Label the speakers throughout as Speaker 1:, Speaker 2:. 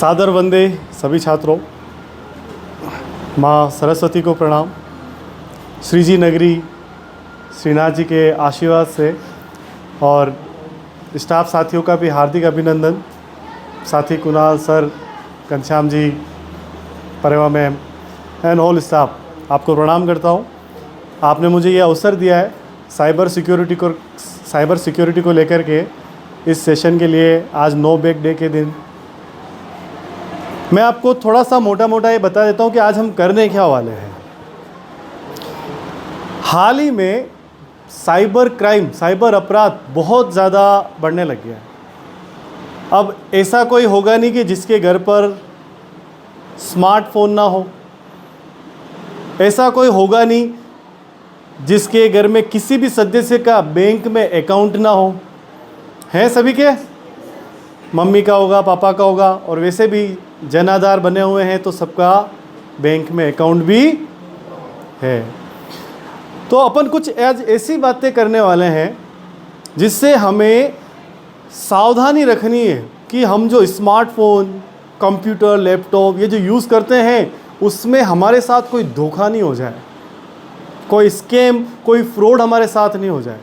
Speaker 1: सादर वंदे सभी छात्रों। माँ सरस्वती को प्रणाम। श्री जी नगरी श्रीनाथ जी के आशीर्वाद से और स्टाफ साथियों का भी हार्दिक अभिनंदन। साथी Kunal sir, Ghanshyam ji, Pariva ma'am and whole staff, आपको प्रणाम करता हूँ। आपने मुझे ये अवसर दिया है साइबर सिक्योरिटी को लेकर के इस सेशन के लिए। आज नो बैक डे के दिन मैं आपको थोड़ा सा मोटा ये बता देता हूँ कि आज हम करने क्या वाले हैं। हाल ही में साइबर क्राइम, साइबर अपराध बहुत ज़्यादा बढ़ने लग गया है। अब ऐसा कोई होगा नहीं कि जिसके घर पर स्मार्टफोन ना हो, ऐसा कोई होगा नहीं जिसके घर में किसी भी सदस्य का बैंक में अकाउंट ना हो। है सभी के, मम्मी का होगा, पापा का होगा, और वैसे भी जन आधार बने हुए हैं तो सबका बैंक में अकाउंट भी है। तो अपन कुछ आज ऐसी बातें करने वाले हैं जिससे हमें सावधानी रखनी है कि हम जो स्मार्टफोन, कंप्यूटर, लैपटॉप ये जो यूज़ करते हैं उसमें हमारे साथ कोई धोखा नहीं हो जाए, कोई स्कैम, कोई फ्रॉड हमारे साथ नहीं हो जाए।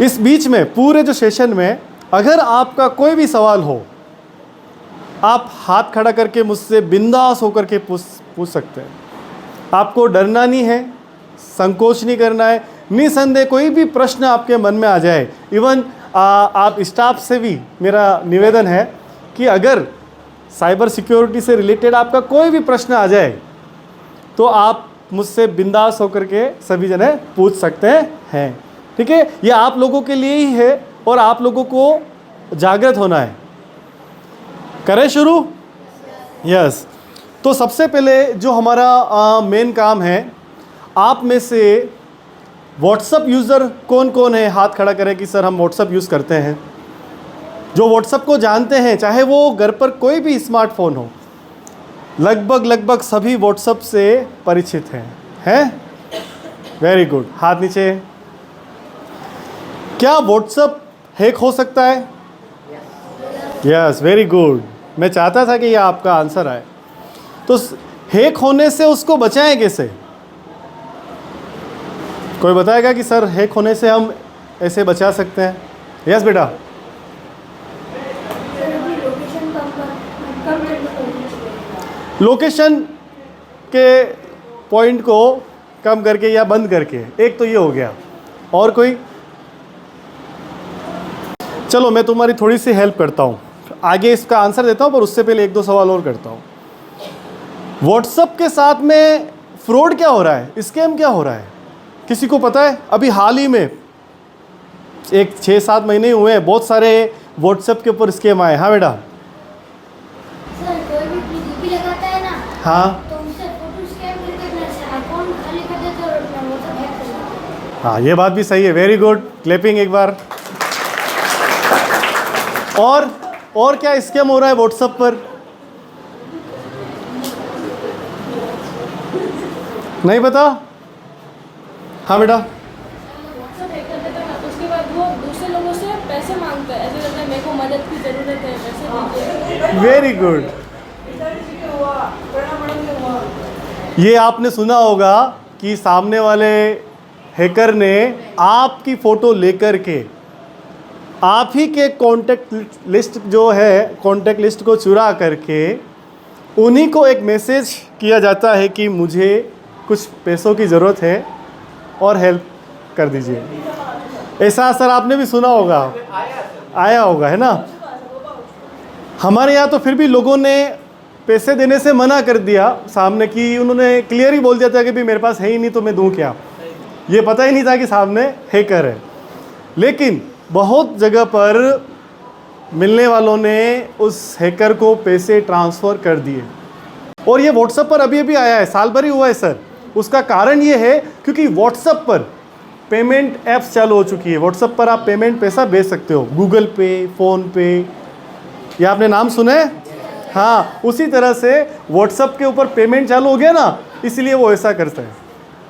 Speaker 1: इस बीच में पूरे जो सेशन में अगर आपका कोई भी सवाल हो, आप हाथ खड़ा करके मुझसे बिंदास होकर के पूछ सकते हैं। आपको डरना नहीं है, संकोच नहीं करना है। निसंदेह कोई भी प्रश्न आपके मन में आ जाए, इवन आप स्टाफ से भी मेरा निवेदन है कि अगर साइबर सिक्योरिटी से रिलेटेड आपका कोई भी प्रश्न आ जाए तो आप मुझसे बिंदास होकर के सभी जने पूछ सकते हैं। ठीक है, ये आप लोगों के लिए ही है और आप लोगों को जागृत होना है। करें शुरू? यस। तो सबसे पहले जो हमारा मेन काम है, आप में से व्हाट्सअप यूज़र कौन कौन है? हाथ खड़ा करें कि सर हम व्हाट्सअप यूज़ करते हैं। जो व्हाट्सअप को जानते हैं, चाहे वो घर पर कोई भी स्मार्टफोन हो, लगभग सभी व्हाट्सअप से परिचित हैं। वेरी गुड, हाथ नीचे। क्या व्हाट्सअप हैक हो सकता है? Yes, very good. मैं चाहता था कि ये आपका आंसर आए। तो हैक होने से उसको बचाएं कैसे? कोई बताएगा कि सर हैक होने से हम ऐसे बचा सकते हैं? यस बेटा। लोकेशन के पॉइंट को कम करके या बंद करके, एक तो ये हो गया। और कोई? चलो मैं तुम्हारी थोड़ी सी हेल्प करता हूँ, आगे इसका आंसर देता हूँ, पर उससे पहले एक दो सवाल और करता हूँ। व्हाट्सएप के साथ में फ्रॉड क्या हो रहा है, स्कैम क्या हो रहा है, किसी को पता है? अभी हाल ही में एक 6-7 महीने हुए हैं, बहुत सारे व्हाट्सएप के ऊपर स्कैम आए। हाँ बेटा।
Speaker 2: सर, कोई भी डीपी लगाता है ना,
Speaker 1: हाँ,
Speaker 2: तो उससे फोटो स्कैन करके अपना अकाउंट खाली कर देते हैं और अपना व्हाट्सएप हैक कर लेते हैं।
Speaker 1: हाँ, ये बात भी सही है। वेरी गुड, क्लैपिंग एक बार। और क्या स्कैम हो रहा है व्हाट्सएप पर? नहीं पता? हाँ बेटा।
Speaker 3: व्हाट्सएप हैक कर देता है, उसके बाद वो दूसरे लोगों से पैसे मांगता है। ऐसे लगता है मेरे को मदद की ज़रूरत है, पैसे दीजिए।
Speaker 1: Very good. ये आपने सुना होगा कि सामने वाले हैकर ने आपकी फ़ोटो लेकर के आप ही के कॉन्टैक्ट लिस्ट जो है, कॉन्टैक्ट लिस्ट को चुरा करके उन्हीं को एक मैसेज किया जाता है कि मुझे कुछ पैसों की ज़रूरत है और हेल्प कर दीजिए। ऐसा असर आपने भी सुना होगा, आया होगा, है ना? हमारे यहाँ तो फिर भी लोगों ने पैसे देने से मना कर दिया सामने, कि उन्होंने क्लियर ही बोल दिया था कि भाई मेरे पास है ही नहीं तो मैं दूँ क्या। ये पता ही नहीं था कि सामने हैकर है। लेकिन बहुत जगह पर मिलने वालों ने उस हैकर को पैसे ट्रांसफ़र कर दिए, और ये व्हाट्सएप पर अभी आया है, साल भर ही हुआ है सर। उसका कारण ये है क्योंकि व्हाट्सएप पर पेमेंट ऐप्स चालू हो चुकी है। व्हाट्सएप पर आप पेमेंट पैसा भेज सकते हो, गूगल पे, फ़ोन पे, ये आपने नाम सुना है? हाँ, उसी तरह से व्हाट्सएप के ऊपर पेमेंट चालू हो गया ना, इसलिए वो ऐसा करता है।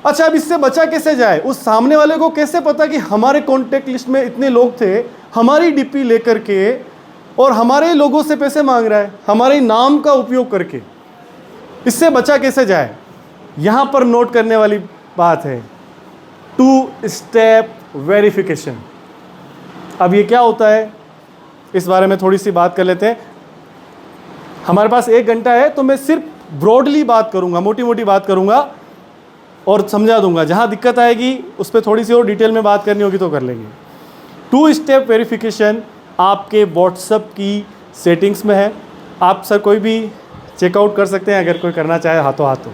Speaker 1: अच्छा, अब इससे बचा कैसे जाए? उस सामने वाले को कैसे पता कि हमारे कॉन्टैक्ट लिस्ट में इतने लोग थे, हमारी डीपी लेकर के और हमारे लोगों से पैसे मांग रहा है, हमारे नाम का उपयोग करके। इससे बचा कैसे जाए? यहाँ पर नोट करने वाली बात है 2 स्टेप वेरिफिकेशन। अब ये क्या होता है, इस बारे में थोड़ी सी बात कर लेते हैं। हमारे पास 1 घंटा है, तो मैं सिर्फ ब्रॉडली बात करूंगा, मोटी मोटी बात करूंगा और समझा दूंगा। जहां दिक्कत आएगी उस पर थोड़ी सी और डिटेल में बात करनी होगी तो कर लेंगे। 2 स्टेप वेरिफिकेशन आपके व्हाट्सएप की सेटिंग्स में है। आप सर कोई भी चेकआउट कर सकते हैं अगर कोई करना चाहे हाथों हाथों।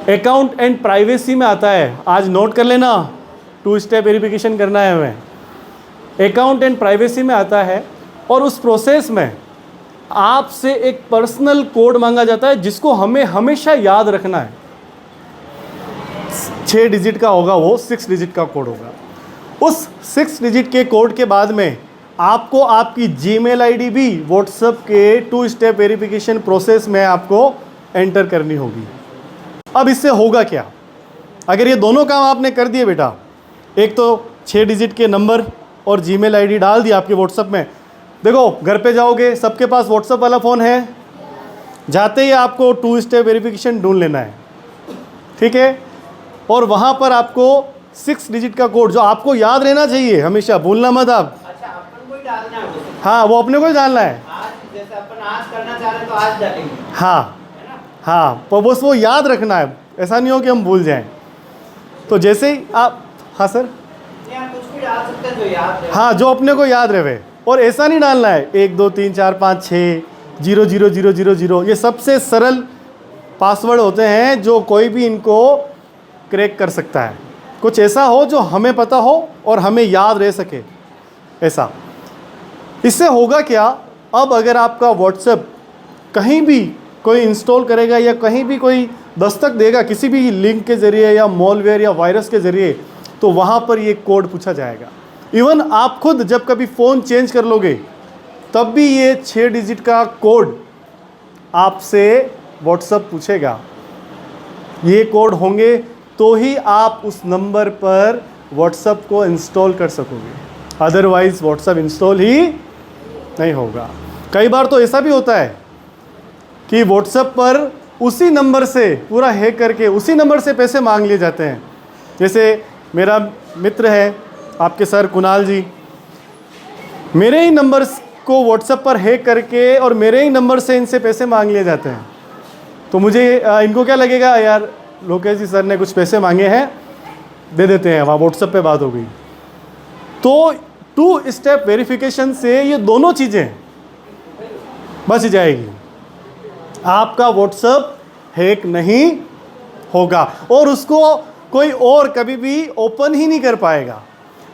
Speaker 1: अकाउंट एंड प्राइवेसी में आता है, आज नोट कर लेना, 2 स्टेप वेरिफिकेशन करना है हमें। अकाउंट एंड प्राइवेसी में आता है और उस प्रोसेस में आपसे एक पर्सनल कोड मांगा जाता है जिसको हमें हमेशा याद रखना है। 6 डिजिट का होगा, वो 6 डिजिट का कोड होगा। उस 6 डिजिट के कोड के बाद में आपको आपकी जीमेल आईडी भी व्हाट्सएप के 2 स्टेप वेरिफिकेशन प्रोसेस में आपको एंटर करनी होगी। अब इससे होगा क्या? अगर ये दोनों काम आपने कर दिए बेटा, एक तो 6 डिजिट के नंबर और जीमेल आईडी डाल दिया आपके व्हाट्सएप में। देखो घर पे जाओगे, सबके पास व्हाट्सएप वाला फ़ोन है, जाते ही आपको 2 स्टेप वेरिफिकेशन ढूंढ लेना है, ठीक है। और वहाँ पर आपको 6 डिजिट का कोड जो आपको याद रहना चाहिए, हमेशा भूलना मत आप।
Speaker 4: अच्छा, अपन को ही डालना है वो।
Speaker 1: हाँ, वो अपने को ही डालना है।
Speaker 4: आज जैसे अपन आज करना चाह रहे हैं तो आज डालेंगे,
Speaker 1: हाँ
Speaker 4: है ना?
Speaker 1: हाँ, पर बस वो याद रखना है, ऐसा नहीं हो कि हम भूल जाएं। तो जैसे ही आप, हाँ सर,
Speaker 4: यार कुछ भी डाल सकते हैं जो याद रहे।
Speaker 1: हाँ, जो अपने को याद रहे। और ऐसा नहीं डालना है 1 2 3 4 5 6 0 0 0 0 0। ये सबसे सरल पासवर्ड होते हैं जो कोई भी इनको क्रैक कर सकता है। कुछ ऐसा हो जो हमें पता हो और हमें याद रह सके, ऐसा। इससे होगा क्या, अब अगर आपका व्हाट्सएप कहीं भी कोई इंस्टॉल करेगा या कहीं भी कोई दस्तक देगा किसी भी लिंक के ज़रिए या मॉलवेयर या वायरस के ज़रिए, तो वहाँ पर ये कोड पूछा जाएगा। इवन आप खुद जब कभी फ़ोन चेंज कर लोगे तब भी ये 6 डिजिट का कोड आपसे व्हाट्सएप पूछेगा। ये कोड होंगे तो ही आप उस नंबर पर व्हाट्सएप को इंस्टॉल कर सकोगे, अदरवाइज़ व्हाट्सएप इंस्टॉल ही नहीं होगा। कई बार तो ऐसा भी होता है कि व्हाट्सएप पर उसी नंबर से पूरा हैक करके उसी नंबर से पैसे मांग लिए जाते हैं। जैसे मेरा मित्र है आपके सर कुणाल जी, मेरे ही नंबर को व्हाट्सएप पर हैक करके और मेरे ही नंबर से इनसे पैसे मांग लिए जाते हैं। तो मुझे इनको क्या लगेगा, यार लोकेश जी सर ने कुछ पैसे मांगे हैं, दे देते हैं, वहाँ व्हाट्सएप पे बात हो गई। तो 2 स्टेप वेरिफिकेशन से ये दोनों चीज़ें बच जाएगी, आपका व्हाट्सएप हैक नहीं होगा और उसको कोई और कभी भी ओपन ही नहीं कर पाएगा।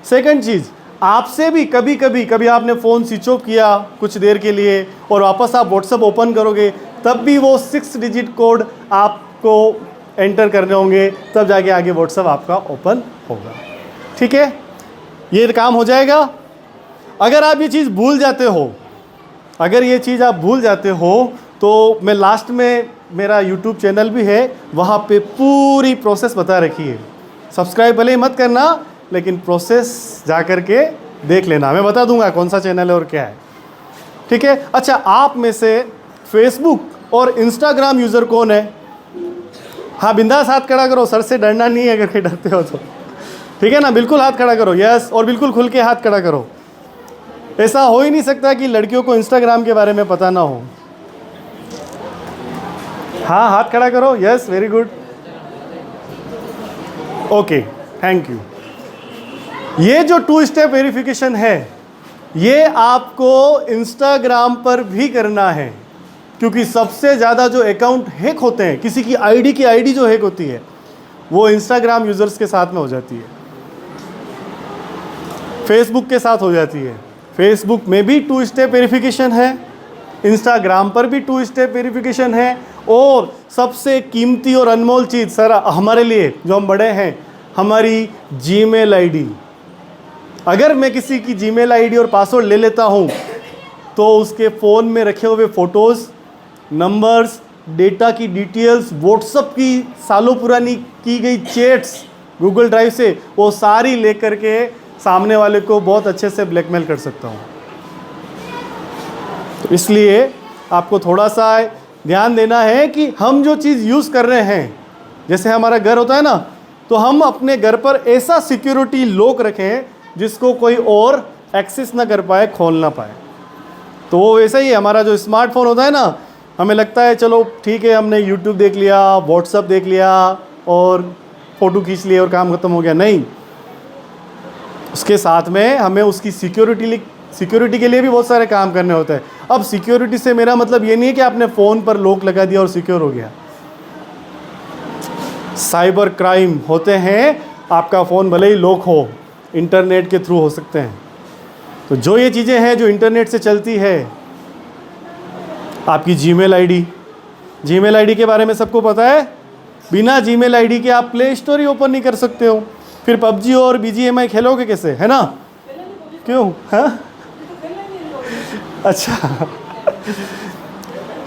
Speaker 1: सेकंड चीज़, आपसे भी कभी आपने फ़ोन स्विच ऑफ किया कुछ देर के लिए और वापस आप व्हाट्सएप ओपन करोगे तब भी वो 6 डिजिट कोड आपको एंटर करने होंगे, तब जाके आगे व्हाट्सएप आपका ओपन होगा, ठीक है। ये काम हो जाएगा। अगर आप ये चीज़ भूल जाते हो, अगर ये चीज़ आप भूल जाते हो तो मैं लास्ट में मेरा YouTube चैनल भी है, वहाँ पे पूरी प्रोसेस बता रखी है। सब्सक्राइब भले ही मत करना, लेकिन प्रोसेस जा कर के देख लेना, मैं बता दूंगा कौन सा चैनल है और क्या है, ठीक है। अच्छा, आप में से फेसबुक और इंस्टाग्राम यूज़र कौन है? हाँ, बिंदास हाथ खड़ा करो, सर से डरना नहीं है अगर कहीं डरते हो तो, ठीक है ना। बिल्कुल हाथ खड़ा करो, यस, और बिल्कुल खुल के हाथ खड़ा करो। ऐसा हो ही नहीं सकता कि लड़कियों को इंस्टाग्राम के बारे में पता ना हो। हाँ, हाथ खड़ा करो, yes, very good, okay, thank you. ये जो 2 स्टेप वेरिफिकेशन है ये आपको इंस्टाग्राम पर भी करना है, क्योंकि सबसे ज़्यादा जो अकाउंट हैक होते हैं, किसी की आईडी जो हैक होती है वो इंस्टाग्राम यूज़र्स के साथ में हो जाती है, फेसबुक के साथ हो जाती है। फेसबुक में भी 2 स्टेप वेरिफिकेशन है, इंस्टाग्राम पर भी 2 स्टेप वेरिफिकेशन है, और सबसे कीमती और अनमोल चीज़ सर हमारे लिए जो हम बड़े हैं, हमारी जीमेल आईडी। अगर मैं किसी की जीमेल आईडी और पासवर्ड ले लेता हूँ तो उसके फ़ोन में रखे हुए फ़ोटोज़, नंबर्स, डेटा की डिटेल्स, व्हाट्सएप की सालों पुरानी की गई चैट्स गूगल ड्राइव से, वो सारी लेकर के सामने वाले को बहुत अच्छे से ब्लैकमेल कर सकता हूँ। तो इसलिए आपको थोड़ा सा ध्यान देना है कि हम जो चीज़ यूज़ कर रहे हैं, जैसे हमारा घर होता है ना, तो हम अपने घर पर ऐसा सिक्योरिटी लॉक रखें जिसको कोई और एक्सेस ना कर पाए, खोल ना पाए। तो वो वैसा ही है, हमारा जो स्मार्टफोन होता है ना, हमें लगता है चलो ठीक है, हमने यूट्यूब देख लिया, व्हाट्सअप देख लिया और फ़ोटो खींच लिए और काम ख़त्म हो गया। नहीं, उसके साथ में हमें उसकी सिक्योरिटी के लिए भी बहुत सारे काम करने होते हैं। अब सिक्योरिटी से मेरा मतलब ये नहीं है कि आपने फ़ोन पर लॉक लगा दिया और सिक्योर हो गया। साइबर क्राइम होते हैं, आपका फ़ोन भले ही लॉक हो, इंटरनेट के थ्रू हो सकते हैं। तो जो ये चीज़ें हैं जो इंटरनेट से चलती है, आपकी जीमेल आईडी के बारे में सबको पता है। बिना जीमेल आईडी के आप प्ले स्टोर ही ओपन नहीं कर सकते हो। फिर पबजी और BGMI खेलोगे कैसे, है ना? क्यों? हाँ, अच्छा।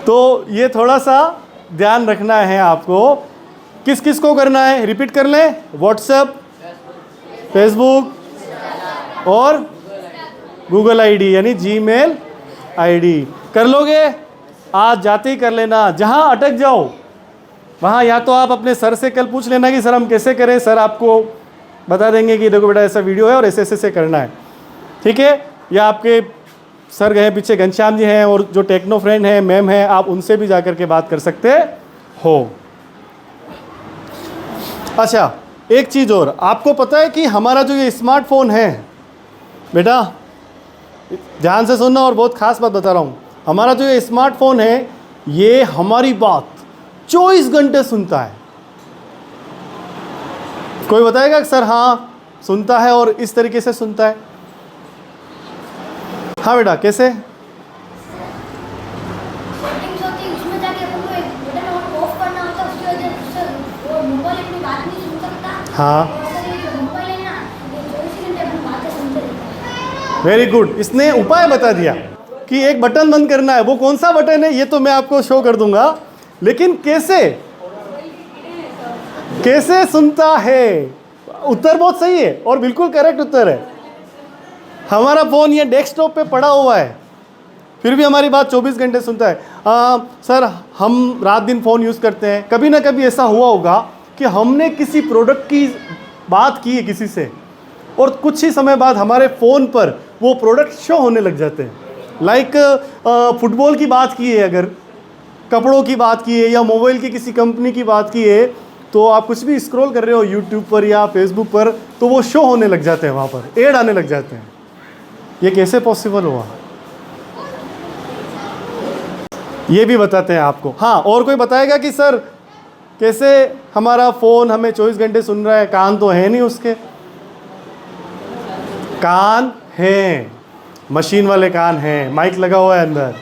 Speaker 1: तो ये थोड़ा सा ध्यान रखना है आपको। किस किस को करना है, रिपीट कर लें। व्हाट्सएप, फेसबुक और गूगल आईडी यानी जीमेल आईडी कर लोगे। आज जाते ही कर लेना। जहाँ अटक जाओ वहाँ या तो आप अपने सर से कल पूछ लेना कि सर हम कैसे करें, सर आपको बता देंगे कि देखो बेटा ऐसा वीडियो है और ऐसे ऐसे करना है, ठीक है। या आपके सर गए पीछे घनश्याम जी हैं और जो टेक्नो फ्रेंड हैं, मैम हैं, आप उनसे भी जाकर के बात कर सकते हो। अच्छा, एक चीज़ और, आपको पता है कि हमारा जो ये स्मार्टफोन है, बेटा ध्यान से सुनना और बहुत ख़ास बात बता रहा हूँ, हमारा जो ये स्मार्टफोन है ये हमारी बात 24 घंटे सुनता है। कोई बताएगा कि सर हाँ सुनता है और इस तरीके से सुनता है? हाँ बेटा, कैसे?
Speaker 2: सेटिंग्स होती है, उसमें जाके अपन को एक बटन ऑफ करना होता है, उसकी वजह से वो मोबाइल अपनी बात नहीं सुन सकता।
Speaker 1: हाँ,
Speaker 2: और अगर ये जो मोबाइल है ना, ये 24 घंटे अपनी बातें सुनते रहता है।
Speaker 1: Very good. इसने उपाय बता दिया कि एक बटन बंद करना है। वो कौन सा बटन है ये तो मैं आपको शो कर दूंगा, लेकिन कैसे सुनता है? उत्तर बहुत सही है और बिल्कुल करेक्ट उत्तर है। हमारा फ़ोन ये डेस्कटॉप पे पड़ा हुआ है, फिर भी हमारी बात 24 घंटे सुनता है। सर हम रात दिन फ़ोन यूज़ करते हैं, कभी ना कभी ऐसा हुआ होगा कि हमने किसी प्रोडक्ट की बात की है किसी से और कुछ ही समय बाद हमारे फ़ोन पर वो प्रोडक्ट शो होने लग जाते हैं। लाइक फुटबॉल की बात की है, अगर कपड़ों की बात की है या मोबाइल की किसी कंपनी की बात की है, तो आप कुछ भी स्क्रॉल कर रहे हो यूट्यूब पर या फेसबुक पर, तो वो शो होने लग जाते हैं, वहाँ पर ऐड आने लग जाते हैं। ये कैसे पॉसिबल हुआ, ये भी बताते हैं आपको। हाँ, और कोई बताएगा कि सर कैसे हमारा फ़ोन हमें 24 घंटे सुन रहा है? कान तो है नहीं उसके। कान हैं, मशीन वाले कान हैं, माइक लगा हुआ है अंदर।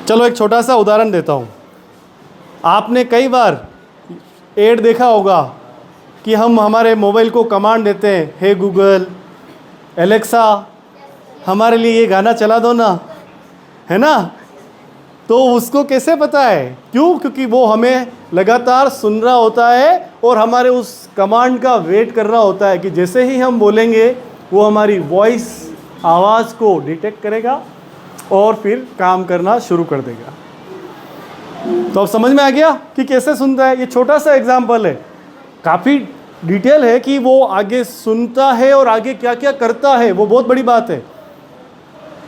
Speaker 1: चलो एक छोटा सा उदाहरण देता हूँ। आपने कई बार ऐड देखा होगा कि हम हमारे मोबाइल को कमांड देते हैं, हे गूगल, एलेक्सा हमारे लिए ये गाना चला दो ना, है ना? तो उसको कैसे पता है? क्यों? क्योंकि वो हमें लगातार सुन रहा होता है और हमारे उस कमांड का वेट कर रहा होता है कि जैसे ही हम बोलेंगे वो हमारी वॉइस, आवाज़ को डिटेक्ट करेगा और फिर काम करना शुरू कर देगा। तो अब समझ में आ गया कि कैसे सुनता है। ये छोटा सा एग्जाम्पल है, काफ़ी डिटेल है कि वो आगे सुनता है और आगे क्या क्या करता है, वो बहुत बड़ी बात है,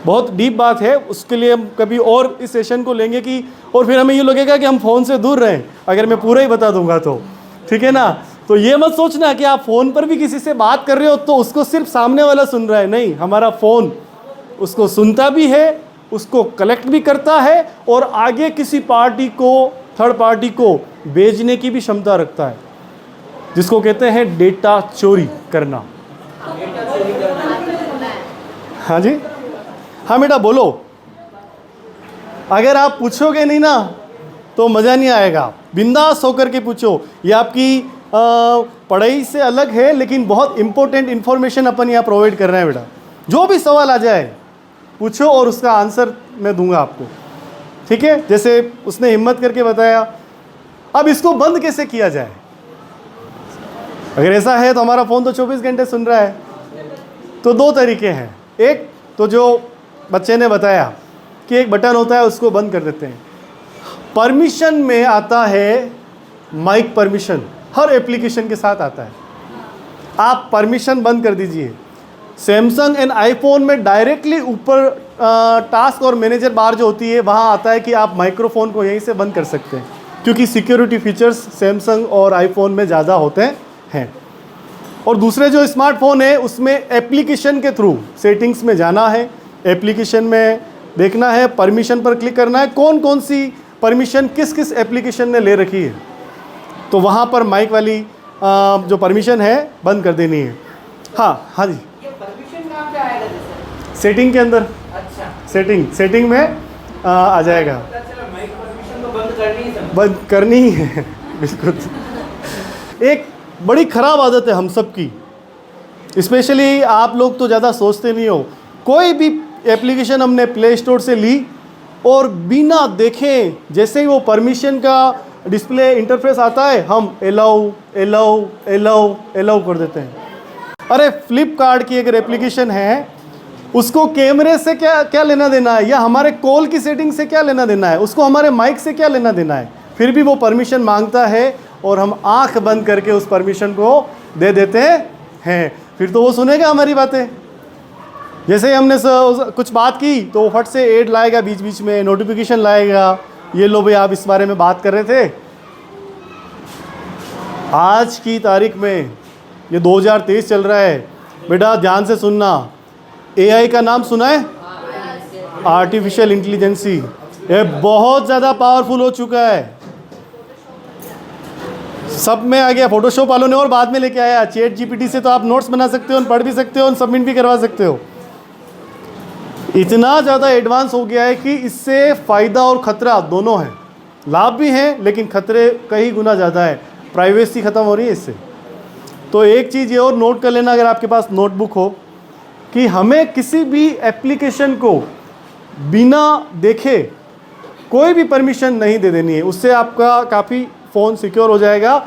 Speaker 1: बहुत डीप बात है। उसके लिए हम कभी और इस सेशन को लेंगे कि, और फिर हमें ये लगेगा कि हम फ़ोन से दूर रहें अगर मैं पूरा ही बता दूंगा तो, ठीक है ना? तो ये मत सोचना कि आप फ़ोन पर भी किसी से बात कर रहे हो तो उसको सिर्फ सामने वाला सुन रहा है। नहीं, हमारा फ़ोन उसको सुनता भी है, उसको कलेक्ट भी करता है और आगे किसी पार्टी को, थर्ड पार्टी को भेजने की भी क्षमता रखता है, जिसको कहते हैं डेटा चोरी करना। हाँ जी, हाँ बेटा बोलो। अगर आप पूछोगे नहीं ना तो मज़ा नहीं आएगा। बिंदास होकर के पूछो। ये आपकी पढ़ाई से अलग है, लेकिन बहुत इंपॉर्टेंट इन्फॉर्मेशन अपन यहाँ प्रोवाइड कर रहे हैं बेटा। जो भी सवाल आ जाए पूछो और उसका आंसर मैं दूंगा आपको, ठीक है? जैसे उसने हिम्मत करके बताया। अब इसको बंद कैसे किया जाए? अगर ऐसा है तो हमारा फ़ोन तो 24 घंटे सुन रहा है, तो दो तरीके हैं। एक तो जो बच्चे ने बताया कि एक बटन होता है, उसको बंद कर देते हैं। परमिशन में आता है माइक परमिशन, हर एप्लीकेशन के साथ आता है। आप परमिशन बंद कर दीजिए। सैमसंग एंड आईफोन में डायरेक्टली ऊपर टास्क और मैनेजर बार जो होती है वहाँ आता है कि आप माइक्रोफोन को यहीं से बंद कर सकते हैं, क्योंकि सिक्योरिटी फीचर्स सैमसंग और आईफोन में ज़्यादा होते हैं। और दूसरे जो स्मार्टफोन है उसमें एप्लीकेशन के थ्रू सेटिंग्स में जाना है, एप्लीकेशन में देखना है, परमिशन पर क्लिक करना है, कौन कौन सी परमिशन किस किस एप्लीकेशन ने ले रखी है, तो वहाँ पर माइक वाली जो परमिशन है बंद कर देनी है। हाँ जी,
Speaker 4: ये परमिशन कहाँ पे आएगा जैसे?
Speaker 1: सेटिंग के अंदर,
Speaker 4: अच्छा,
Speaker 1: सेटिंग में आ जाएगा।
Speaker 4: पता चला माइक परमिशन तो बंद करनी ही समझ।
Speaker 1: बंद करनी ही है बिल्कुल। एक बड़ी ख़राब आदत है हम सब की, स्पेशली आप लोग तो ज़्यादा सोचते नहीं हो। कोई भी एप्लीकेशन हमने प्ले स्टोर से ली और बिना देखे जैसे ही वो परमिशन का डिस्प्ले इंटरफेस आता है हम एलाउ एलाउ एलाउ एलाउ कर देते हैं। अरे फ्लिपकार्ट की अगर एप्लीकेशन है, उसको कैमरे से क्या लेना देना है, या हमारे कॉल की सेटिंग से क्या लेना देना है, उसको हमारे माइक से क्या लेना देना है, फिर भी वो परमिशन मांगता है और हम आंख बंद करके उस परमिशन को दे देते हैं। फिर तो वो सुनेगा हमारी बातें। जैसे ही हमने कुछ बात की तो वो फट से ऐड लाएगा, बीच बीच में नोटिफिकेशन लाएगा, ये लो भाई आप इस बारे में बात कर रहे थे। आज की तारीख में ये 2023 चल रहा है, बेटा ध्यान से सुनना। एआई का नाम सुना है? Artificial intelligence. ये बहुत ज़्यादा पावरफुल हो चुका है, सब में आ गया। फोटोशॉप वालों ने और बाद में लेके आया। चैट जीपीटी से तो आप नोट्स बना सकते हो, पढ़ भी सकते हो, सबमिट भी करवा सकते हो। इतना ज़्यादा एडवांस हो गया है कि इससे फ़ायदा और ख़तरा दोनों हैं। लाभ भी हैं लेकिन खतरे कई गुना ज़्यादा है। प्राइवेसी ख़त्म हो रही है इससे। तो एक चीज़ ये और नोट कर लेना, अगर आपके पास नोटबुक हो, कि हमें किसी भी एप्लीकेशन को बिना देखे कोई भी परमिशन नहीं दे देनी है। उससे आपका काफ़ी फ़ोन सिक्योर हो जाएगा,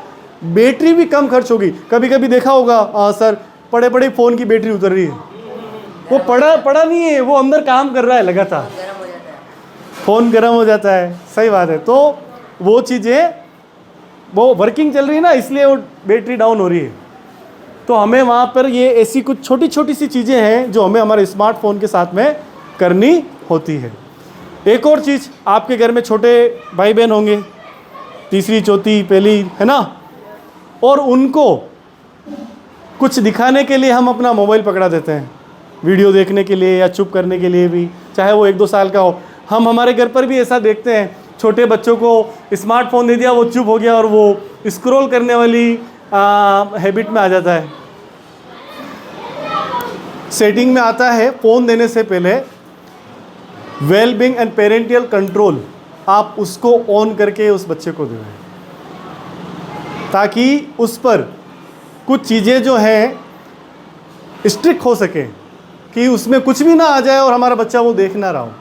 Speaker 1: बैटरी भी कम खर्च होगी। कभी कभी देखा होगा सर, बड़े बड़े फ़ोन की बैटरी उतर रही है, वो पड़ा नहीं है, वो अंदर काम कर रहा है लगातार, फ़ोन गर्म हो जाता है। सही बात है। तो वो चीज़ें वो वर्किंग चल रही है ना, इसलिए वो बैटरी डाउन हो रही है। तो हमें वहाँ पर ये ऐसी कुछ छोटी छोटी सी चीज़ें हैं जो हमें हमारे स्मार्टफोन के साथ में करनी होती है। एक और चीज़, आपके घर में छोटे भाई बहन होंगे, तीसरी चौथी पहली, है ना, और उनको कुछ दिखाने के लिए हम अपना मोबाइल पकड़ा देते हैं, वीडियो देखने के लिए या चुप करने के लिए भी, चाहे वो 1-2 साल का हो। हम हमारे घर पर भी ऐसा देखते हैं, छोटे बच्चों को स्मार्टफोन दे दिया, वो चुप हो गया और वो स्क्रॉल करने वाली हैबिट में आ जाता है। सेटिंग में आता है फ़ोन देने से पहले वेलबींग एंड पेरेंटियल कंट्रोल, आप उसको ऑन करके उस बच्चे को दें, ताकि उस पर कुछ चीज़ें जो हैं स्ट्रिक्ट हो सके, कि उसमें कुछ भी ना आ जाए और हमारा बच्चा वो देख ना रहा हो।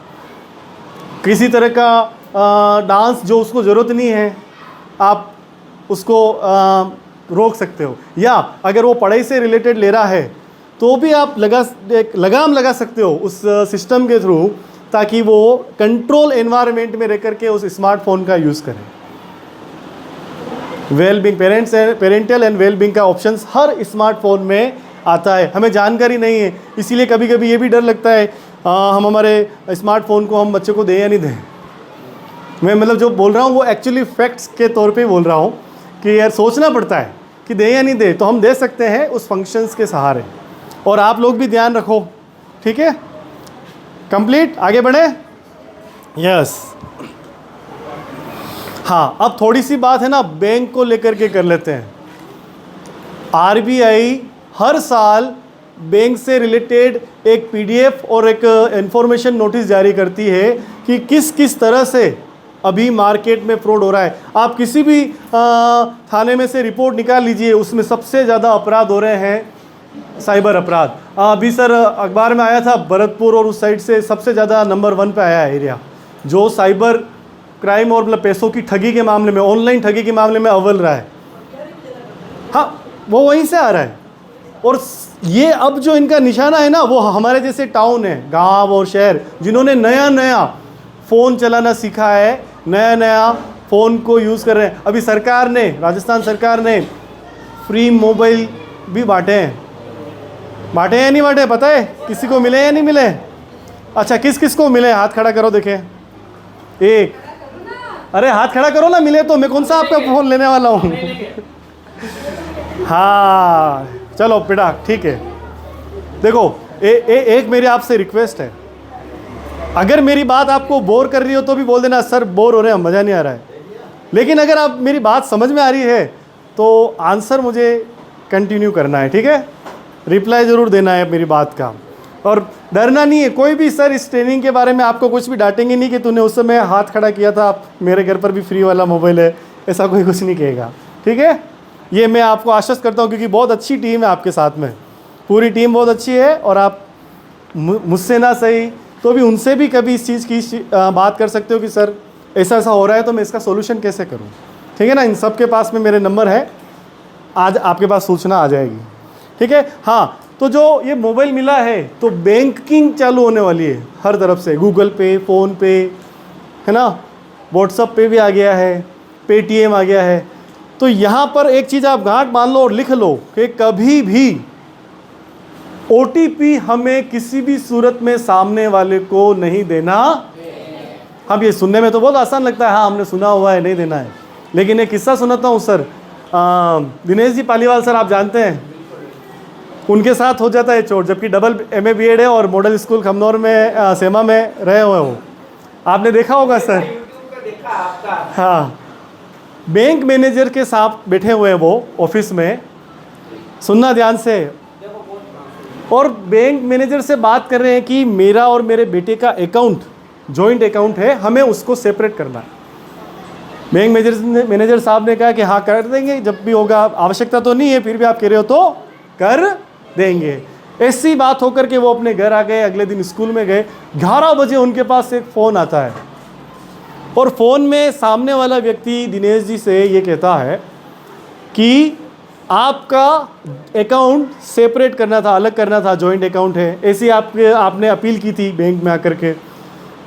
Speaker 1: किसी तरह का डांस जो उसको ज़रूरत नहीं है, आप उसको रोक सकते हो। या अगर वो पढ़ाई से रिलेटेड ले रहा है तो भी आप लगाम लगा सकते हो उस सिस्टम के थ्रू, ताकि वो कंट्रोल एनवायरनमेंट में रह करके उस स्मार्टफोन का यूज़ करें। वेलबींग, पेरेंटल एंड वेलबींग का ऑप्शंस हर स्मार्टफोन में आता है। हमें जानकारी नहीं है, इसीलिए कभी कभी ये भी डर लगता है हम हमारे स्मार्टफोन को हम बच्चे को दें या नहीं दें। मैं मतलब जो बोल रहा हूँ वो एक्चुअली फैक्ट्स के तौर पे बोल रहा हूँ कि यार सोचना पड़ता है कि दें या नहीं दें। तो हम दे सकते हैं उस फंक्शंस के सहारे। और आप लोग भी ध्यान रखो, ठीक है। कंप्लीट, आगे बढ़े। यस, हाँ, अब थोड़ी सी बात है ना बैंक को लेकर के कर लेते हैं। आरबीआई हर साल बैंक से रिलेटेड एक पीडीएफ और एक इंफॉर्मेशन नोटिस जारी करती है कि किस किस तरह से अभी मार्केट में फ्रॉड हो रहा है। आप किसी भी थाने में से रिपोर्ट निकाल लीजिए, उसमें सबसे ज़्यादा अपराध हो रहे हैं साइबर अपराध। अभी सर अखबार में आया था, भरतपुर और उस साइड से सबसे ज़्यादा नंबर 1 पे आया है एरिया, जो साइबर क्राइम और मतलब पैसों की ठगी के मामले में, ऑनलाइन ठगी के मामले में अव्वल रहा है। हाँ, वो वहीं से आ रहा है। और ये अब जो इनका निशाना है ना, वो हमारे जैसे टाउन है, गांव और शहर, जिन्होंने नया नया फ़ोन चलाना सीखा है, नया नया फ़ोन को यूज़ कर रहे हैं। अभी सरकार ने, राजस्थान सरकार ने फ्री मोबाइल भी बांटे हैं या नहीं बांटे, पता है किसी को मिले या नहीं मिले? अच्छा, किस किस को मिले? हाथ खड़ा करो देखें। एक, अरे हाथ खड़ा करो ना, मिले तो। मैं कौन सा आपका फ़ोन लेने वाला हूँ? हाँ चलो बेटा, ठीक है। देखो एक मेरी आपसे रिक्वेस्ट है, अगर मेरी बात आपको बोर कर रही हो तो भी बोल देना सर बोर हो रहे हैं, मज़ा नहीं आ रहा है। लेकिन अगर आप मेरी बात समझ में आ रही है तो आंसर मुझे कंटिन्यू करना है, ठीक है? रिप्लाई ज़रूर देना है मेरी बात का, और डरना नहीं है। कोई भी सर इस ट्रेनिंग के बारे में आपको कुछ भी डांटेंगे नहीं कि तूने उस समय हाथ खड़ा किया था, मेरे घर पर भी फ्री वाला मोबाइल है, ऐसा कोई कुछ नहीं कहेगा, ठीक है? ये मैं आपको आश्वस्त करता हूँ, क्योंकि बहुत अच्छी टीम है आपके साथ में, पूरी टीम बहुत अच्छी है। और आप मुझसे ना सही तो भी उनसे भी कभी इस चीज़ की बात कर सकते हो कि सर ऐसा ऐसा हो रहा है तो मैं इसका सोल्यूशन कैसे करूँ, ठीक है ना? इन सब के पास में मेरे नंबर है, आज आपके पास सूचना आ जाएगी, ठीक है? हाँ, तो जो ये मोबाइल मिला है तो बैंकिंग चालू होने वाली है हर तरफ से, गूगल पे, फ़ोन पे, है ना, व्हाट्सअप पे भी आ गया है, पेटीएम आ गया है। तो यहाँ पर एक चीज़ आप गांठ बांध लो और लिख लो कि कभी भी OTP हमें किसी भी सूरत में सामने वाले को नहीं देना। हम ये सुनने में तो बहुत आसान लगता है, हाँ हमने सुना हुआ है, नहीं देना है। लेकिन एक किस्सा सुनाता हूँ सर, दिनेश जी पालीवाल सर आप जानते हैं, उनके साथ हो जाता है चोट, जबकि डबल MA BEd है और मॉडल स्कूल खमनौर में सेमा में रहे हुए हो, आपने देखा होगा सर।
Speaker 4: यूट्यूब पे देखा आपका।
Speaker 1: हाँ, बैंक मैनेजर के साथ बैठे हुए हैं वो ऑफिस में, सुनना ध्यान से, और बैंक मैनेजर से बात कर रहे हैं कि मेरा और मेरे बेटे का अकाउंट जॉइंट अकाउंट है, हमें उसको सेपरेट करना है। बैंक मैनेजर साहब ने कहा कि हाँ कर देंगे, जब भी होगा, आवश्यकता तो नहीं है, फिर भी आप कह रहे हो तो कर देंगे। ऐसी बात होकर के वो अपने घर आ गए। अगले दिन स्कूल में गए, 11 बजे उनके पास एक फ़ोन आता है, और फ़ोन में सामने वाला व्यक्ति दिनेश जी से ये कहता है कि आपका अकाउंट सेपरेट करना था, अलग करना था, जॉइंट अकाउंट है, ऐसी आपने अपील की थी बैंक में आकर के।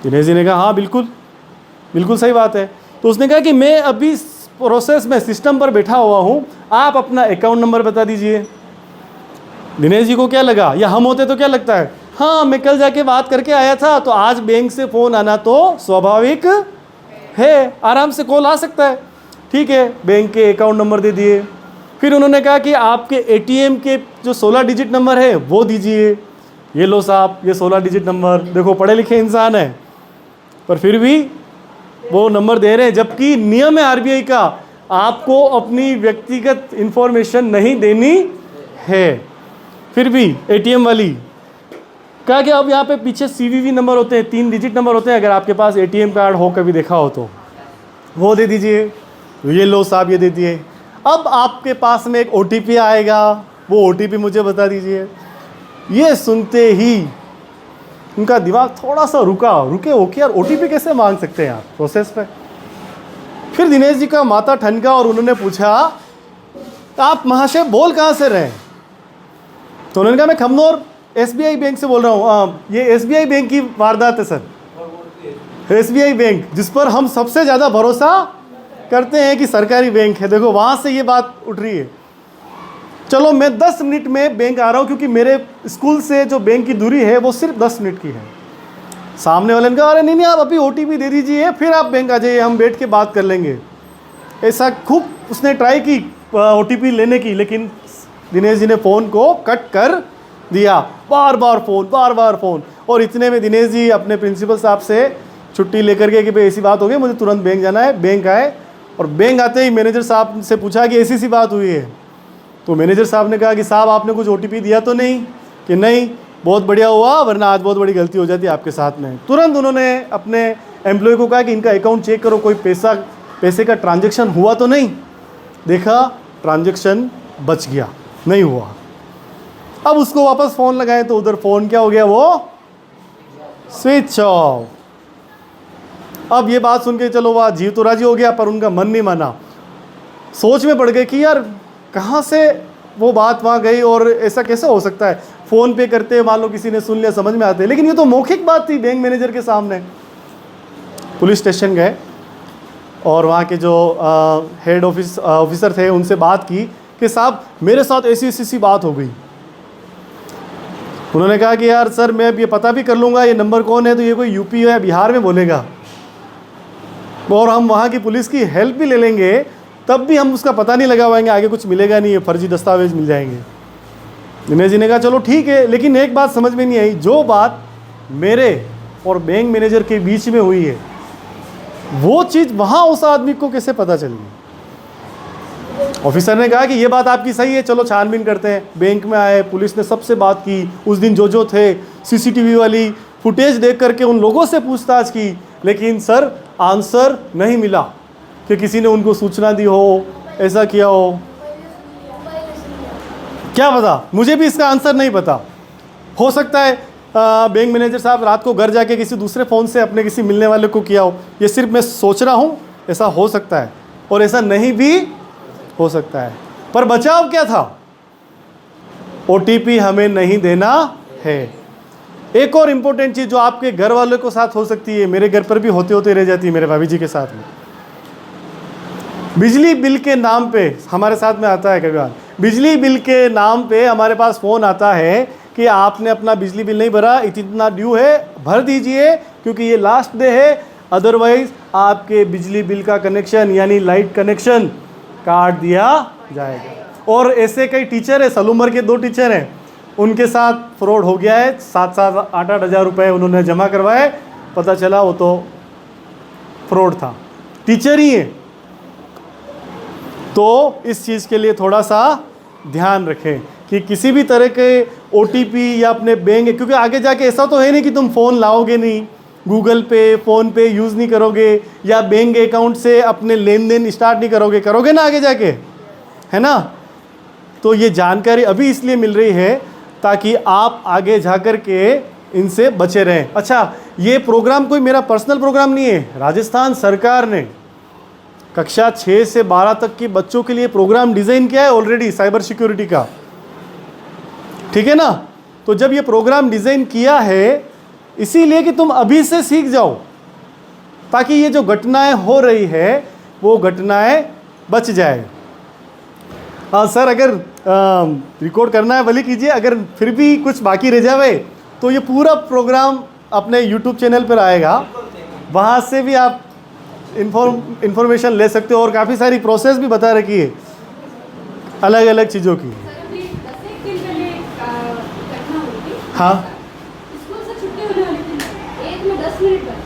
Speaker 1: दिनेश जी ने कहा हाँ बिल्कुल बिल्कुल सही बात है। तो उसने कहा कि मैं अभी प्रोसेस में सिस्टम पर बैठा हुआ हूँ, आप अपना अकाउंट नंबर बता दीजिए। दिनेश जी को क्या लगा, या हम होते तो क्या लगता है, हाँ मैं कल जाके बात करके आया था, तो आज बैंक से फ़ोन आना तो स्वाभाविक है, आराम से कॉल आ सकता है। ठीक है, बैंक के अकाउंट नंबर दे दिए। फिर उन्होंने कहा कि आपके ATM के जो 16 डिजिट नंबर है वो दीजिए। ये लो साहब, ये 16 डिजिट नंबर, देखो पढ़े लिखे इंसान है पर फिर भी वो नंबर दे रहे हैं, जबकि नियम है RBI का, आपको अपनी व्यक्तिगत इंफॉर्मेशन नहीं देनी है। फिर भी ATM वाली कहा कि अब यहाँ पे पीछे CVV नंबर होते हैं, 3 डिजिट नंबर होते हैं, अगर आपके पास ATM कार्ड हो, कभी देखा हो तो वो दे दीजिए। ये लो साहब, ये दे दिए। अब आपके पास में एक OTP आएगा, वो OTP मुझे बता दीजिए। ये सुनते ही उनका दिमाग थोड़ा सा रुके ओके यार, OTP कैसे मांग सकते हैं आप प्रोसेस पे। फिर दिनेश जी का माथा ठनका और उन्होंने पूछा आप महाशय बोल कहाँ से रहे? तो उन्होंने कहा मैं खमनौर SBI बैंक से बोल रहा हूँ। ये SBI बैंक की वारदात है सर, SBI बैंक जिस पर हम सबसे ज़्यादा भरोसा करते हैं कि सरकारी बैंक है, देखो वहाँ से ये बात उठ रही है। चलो मैं 10 मिनट में बैंक आ रहा हूँ, क्योंकि मेरे स्कूल से जो बैंक की दूरी है वो सिर्फ 10 मिनट की है। सामने वाले ने कहा अरे नहीं आप अभी OTP दे दीजिए, फिर आप बैंक आ जाइए, हम बैठ के बात कर लेंगे। ऐसा खूब उसने ट्राई की OTP लेने की, लेकिन दिनेश जी ने फ़ोन को कट कर दिया। बार बार फ़ोन, और इतने में दिनेश जी अपने प्रिंसिपल साहब से छुट्टी लेकर के कि भाई ऐसी बात हो गई, मुझे तुरंत बैंक जाना है। बैंक आए और बैंक आते ही मैनेजर साहब से पूछा कि ऐसी सी बात हुई है। तो मैनेजर साहब ने कहा कि साहब आपने कुछ OTP दिया तो नहीं? कि नहीं, बहुत बढ़िया हुआ, वरना आज बहुत बड़ी गलती हो जाती आपके साथ में। तुरंत उन्होंने अपने एम्प्लॉय को कहा कि इनका अकाउंट चेक करो, कोई पैसे का ट्रांजैक्शन हुआ तो नहीं। देखा ट्रांजैक्शन बच गया, नहीं हुआ। अब उसको वापस फ़ोन लगाए तो उधर फ़ोन क्या हो गया, वो स्विच ऑफ। अब ये बात सुन के चलो वह जीव तो राजी हो गया, पर उनका मन नहीं माना। सोच में पड़ गए कि यार कहाँ से वो बात वहाँ गई और ऐसा कैसे हो सकता है। फ़ोन पे करते मान लो किसी ने सुन लिया, समझ में आते, लेकिन ये तो मौखिक बात थी बैंक मैनेजर के सामने। पुलिस स्टेशन गए और वहाँ के जो हेड ऑफिसर थे उनसे बात की कि साहब मेरे साथ ऐसी बात हो गई। उन्होंने कहा कि यार सर मैं अब ये पता भी कर लूँगा ये नंबर कौन है, तो ये कोई यूपी या बिहार में बोलेगा और हम वहाँ की पुलिस की हेल्प भी ले लेंगे तब भी हम उसका पता नहीं लगा पाएंगे, आगे कुछ मिलेगा नहीं, फर्जी दस्तावेज मिल जाएंगे। दिनेश जी ने कहा चलो ठीक है, लेकिन एक बात समझ में नहीं आई, जो बात मेरे और बैंक मैनेजर के बीच में हुई है वो चीज़ वहाँ उस आदमी को कैसे पता चली। ऑफिसर ने कहा कि ये बात आपकी सही है, चलो छानबीन करते हैं। बैंक में आए, पुलिस ने सबसे बात की, उस दिन जो थे सीसीटीवी वाली फुटेज देख करके उन लोगों से पूछताछ की, लेकिन सर आंसर नहीं मिला कि किसी ने उनको सूचना दी हो, ऐसा किया हो। क्या पता, मुझे भी इसका आंसर नहीं पता। हो सकता है बैंक मैनेजर साहब रात को घर जाके किसी दूसरे फ़ोन से अपने किसी मिलने वाले को किया हो। ये सिर्फ मैं सोच रहा हूँ, ऐसा हो सकता है और ऐसा नहीं भी हो सकता है। पर बचाव क्या था? OTP हमें नहीं देना है। एक और इम्पोर्टेंट चीज़ जो आपके घर वालों के साथ हो सकती है, मेरे घर पर भी होते होते रह जाती है, मेरे भाभी जी के साथ में। बिजली बिल के नाम पे हमारे साथ में आता है कई बार, बिजली बिल के नाम पे हमारे पास फ़ोन आता है कि आपने अपना बिजली बिल नहीं भरा, इतना ड्यू है, भर दीजिए क्योंकि ये लास्ट डे है, अदरवाइज़ आपके बिजली बिल का कनेक्शन यानी लाइट कनेक्शन काट दिया जाएगा। और ऐसे कई टीचर है, सलूमर के 2 टीचर हैं, उनके साथ फ्रॉड हो गया है। 7-8 हज़ार रुपये उन्होंने जमा करवाए, पता चला वो तो फ्रॉड था, टीचर ही है। तो इस चीज़ के लिए थोड़ा सा ध्यान रखें कि किसी भी तरह के OTP या अपने बैंक, क्योंकि आगे जाके ऐसा तो है नहीं कि तुम फ़ोन लाओगे नहीं, गूगल पे, फ़ोन पे यूज़ नहीं करोगे या बैंक अकाउंट से अपने लेन देन स्टार्ट नहीं करोगे ना आगे जाके, है ना। तो ये जानकारी अभी इसलिए मिल रही है ताकि आप आगे जा कर के इनसे बचे रहें। अच्छा, ये प्रोग्राम कोई मेरा पर्सनल प्रोग्राम नहीं है, राजस्थान सरकार ने कक्षा 6 से 12 तक के बच्चों के लिए प्रोग्राम डिज़ाइन किया है ऑलरेडी साइबर सिक्योरिटी का, ठीक है ना। तो जब ये प्रोग्राम डिज़ाइन किया है इसीलिए कि तुम अभी से सीख जाओ ताकि ये जो घटनाएं हो रही है वो घटनाएं बच जाए। हाँ सर, अगर रिकॉर्ड करना है भले कीजिए, अगर फिर भी कुछ बाकी रह जाए तो ये पूरा प्रोग्राम अपने YouTube चैनल पर आएगा, वहाँ से भी आप इंफॉर्मेशन ले सकते हो और काफ़ी सारी प्रोसेस भी बता रखी है अलग अलग चीज़ों की। हाँ,
Speaker 3: स्कूल से छुट्टी होने वाली थी, 1 में 10 मिनट बाद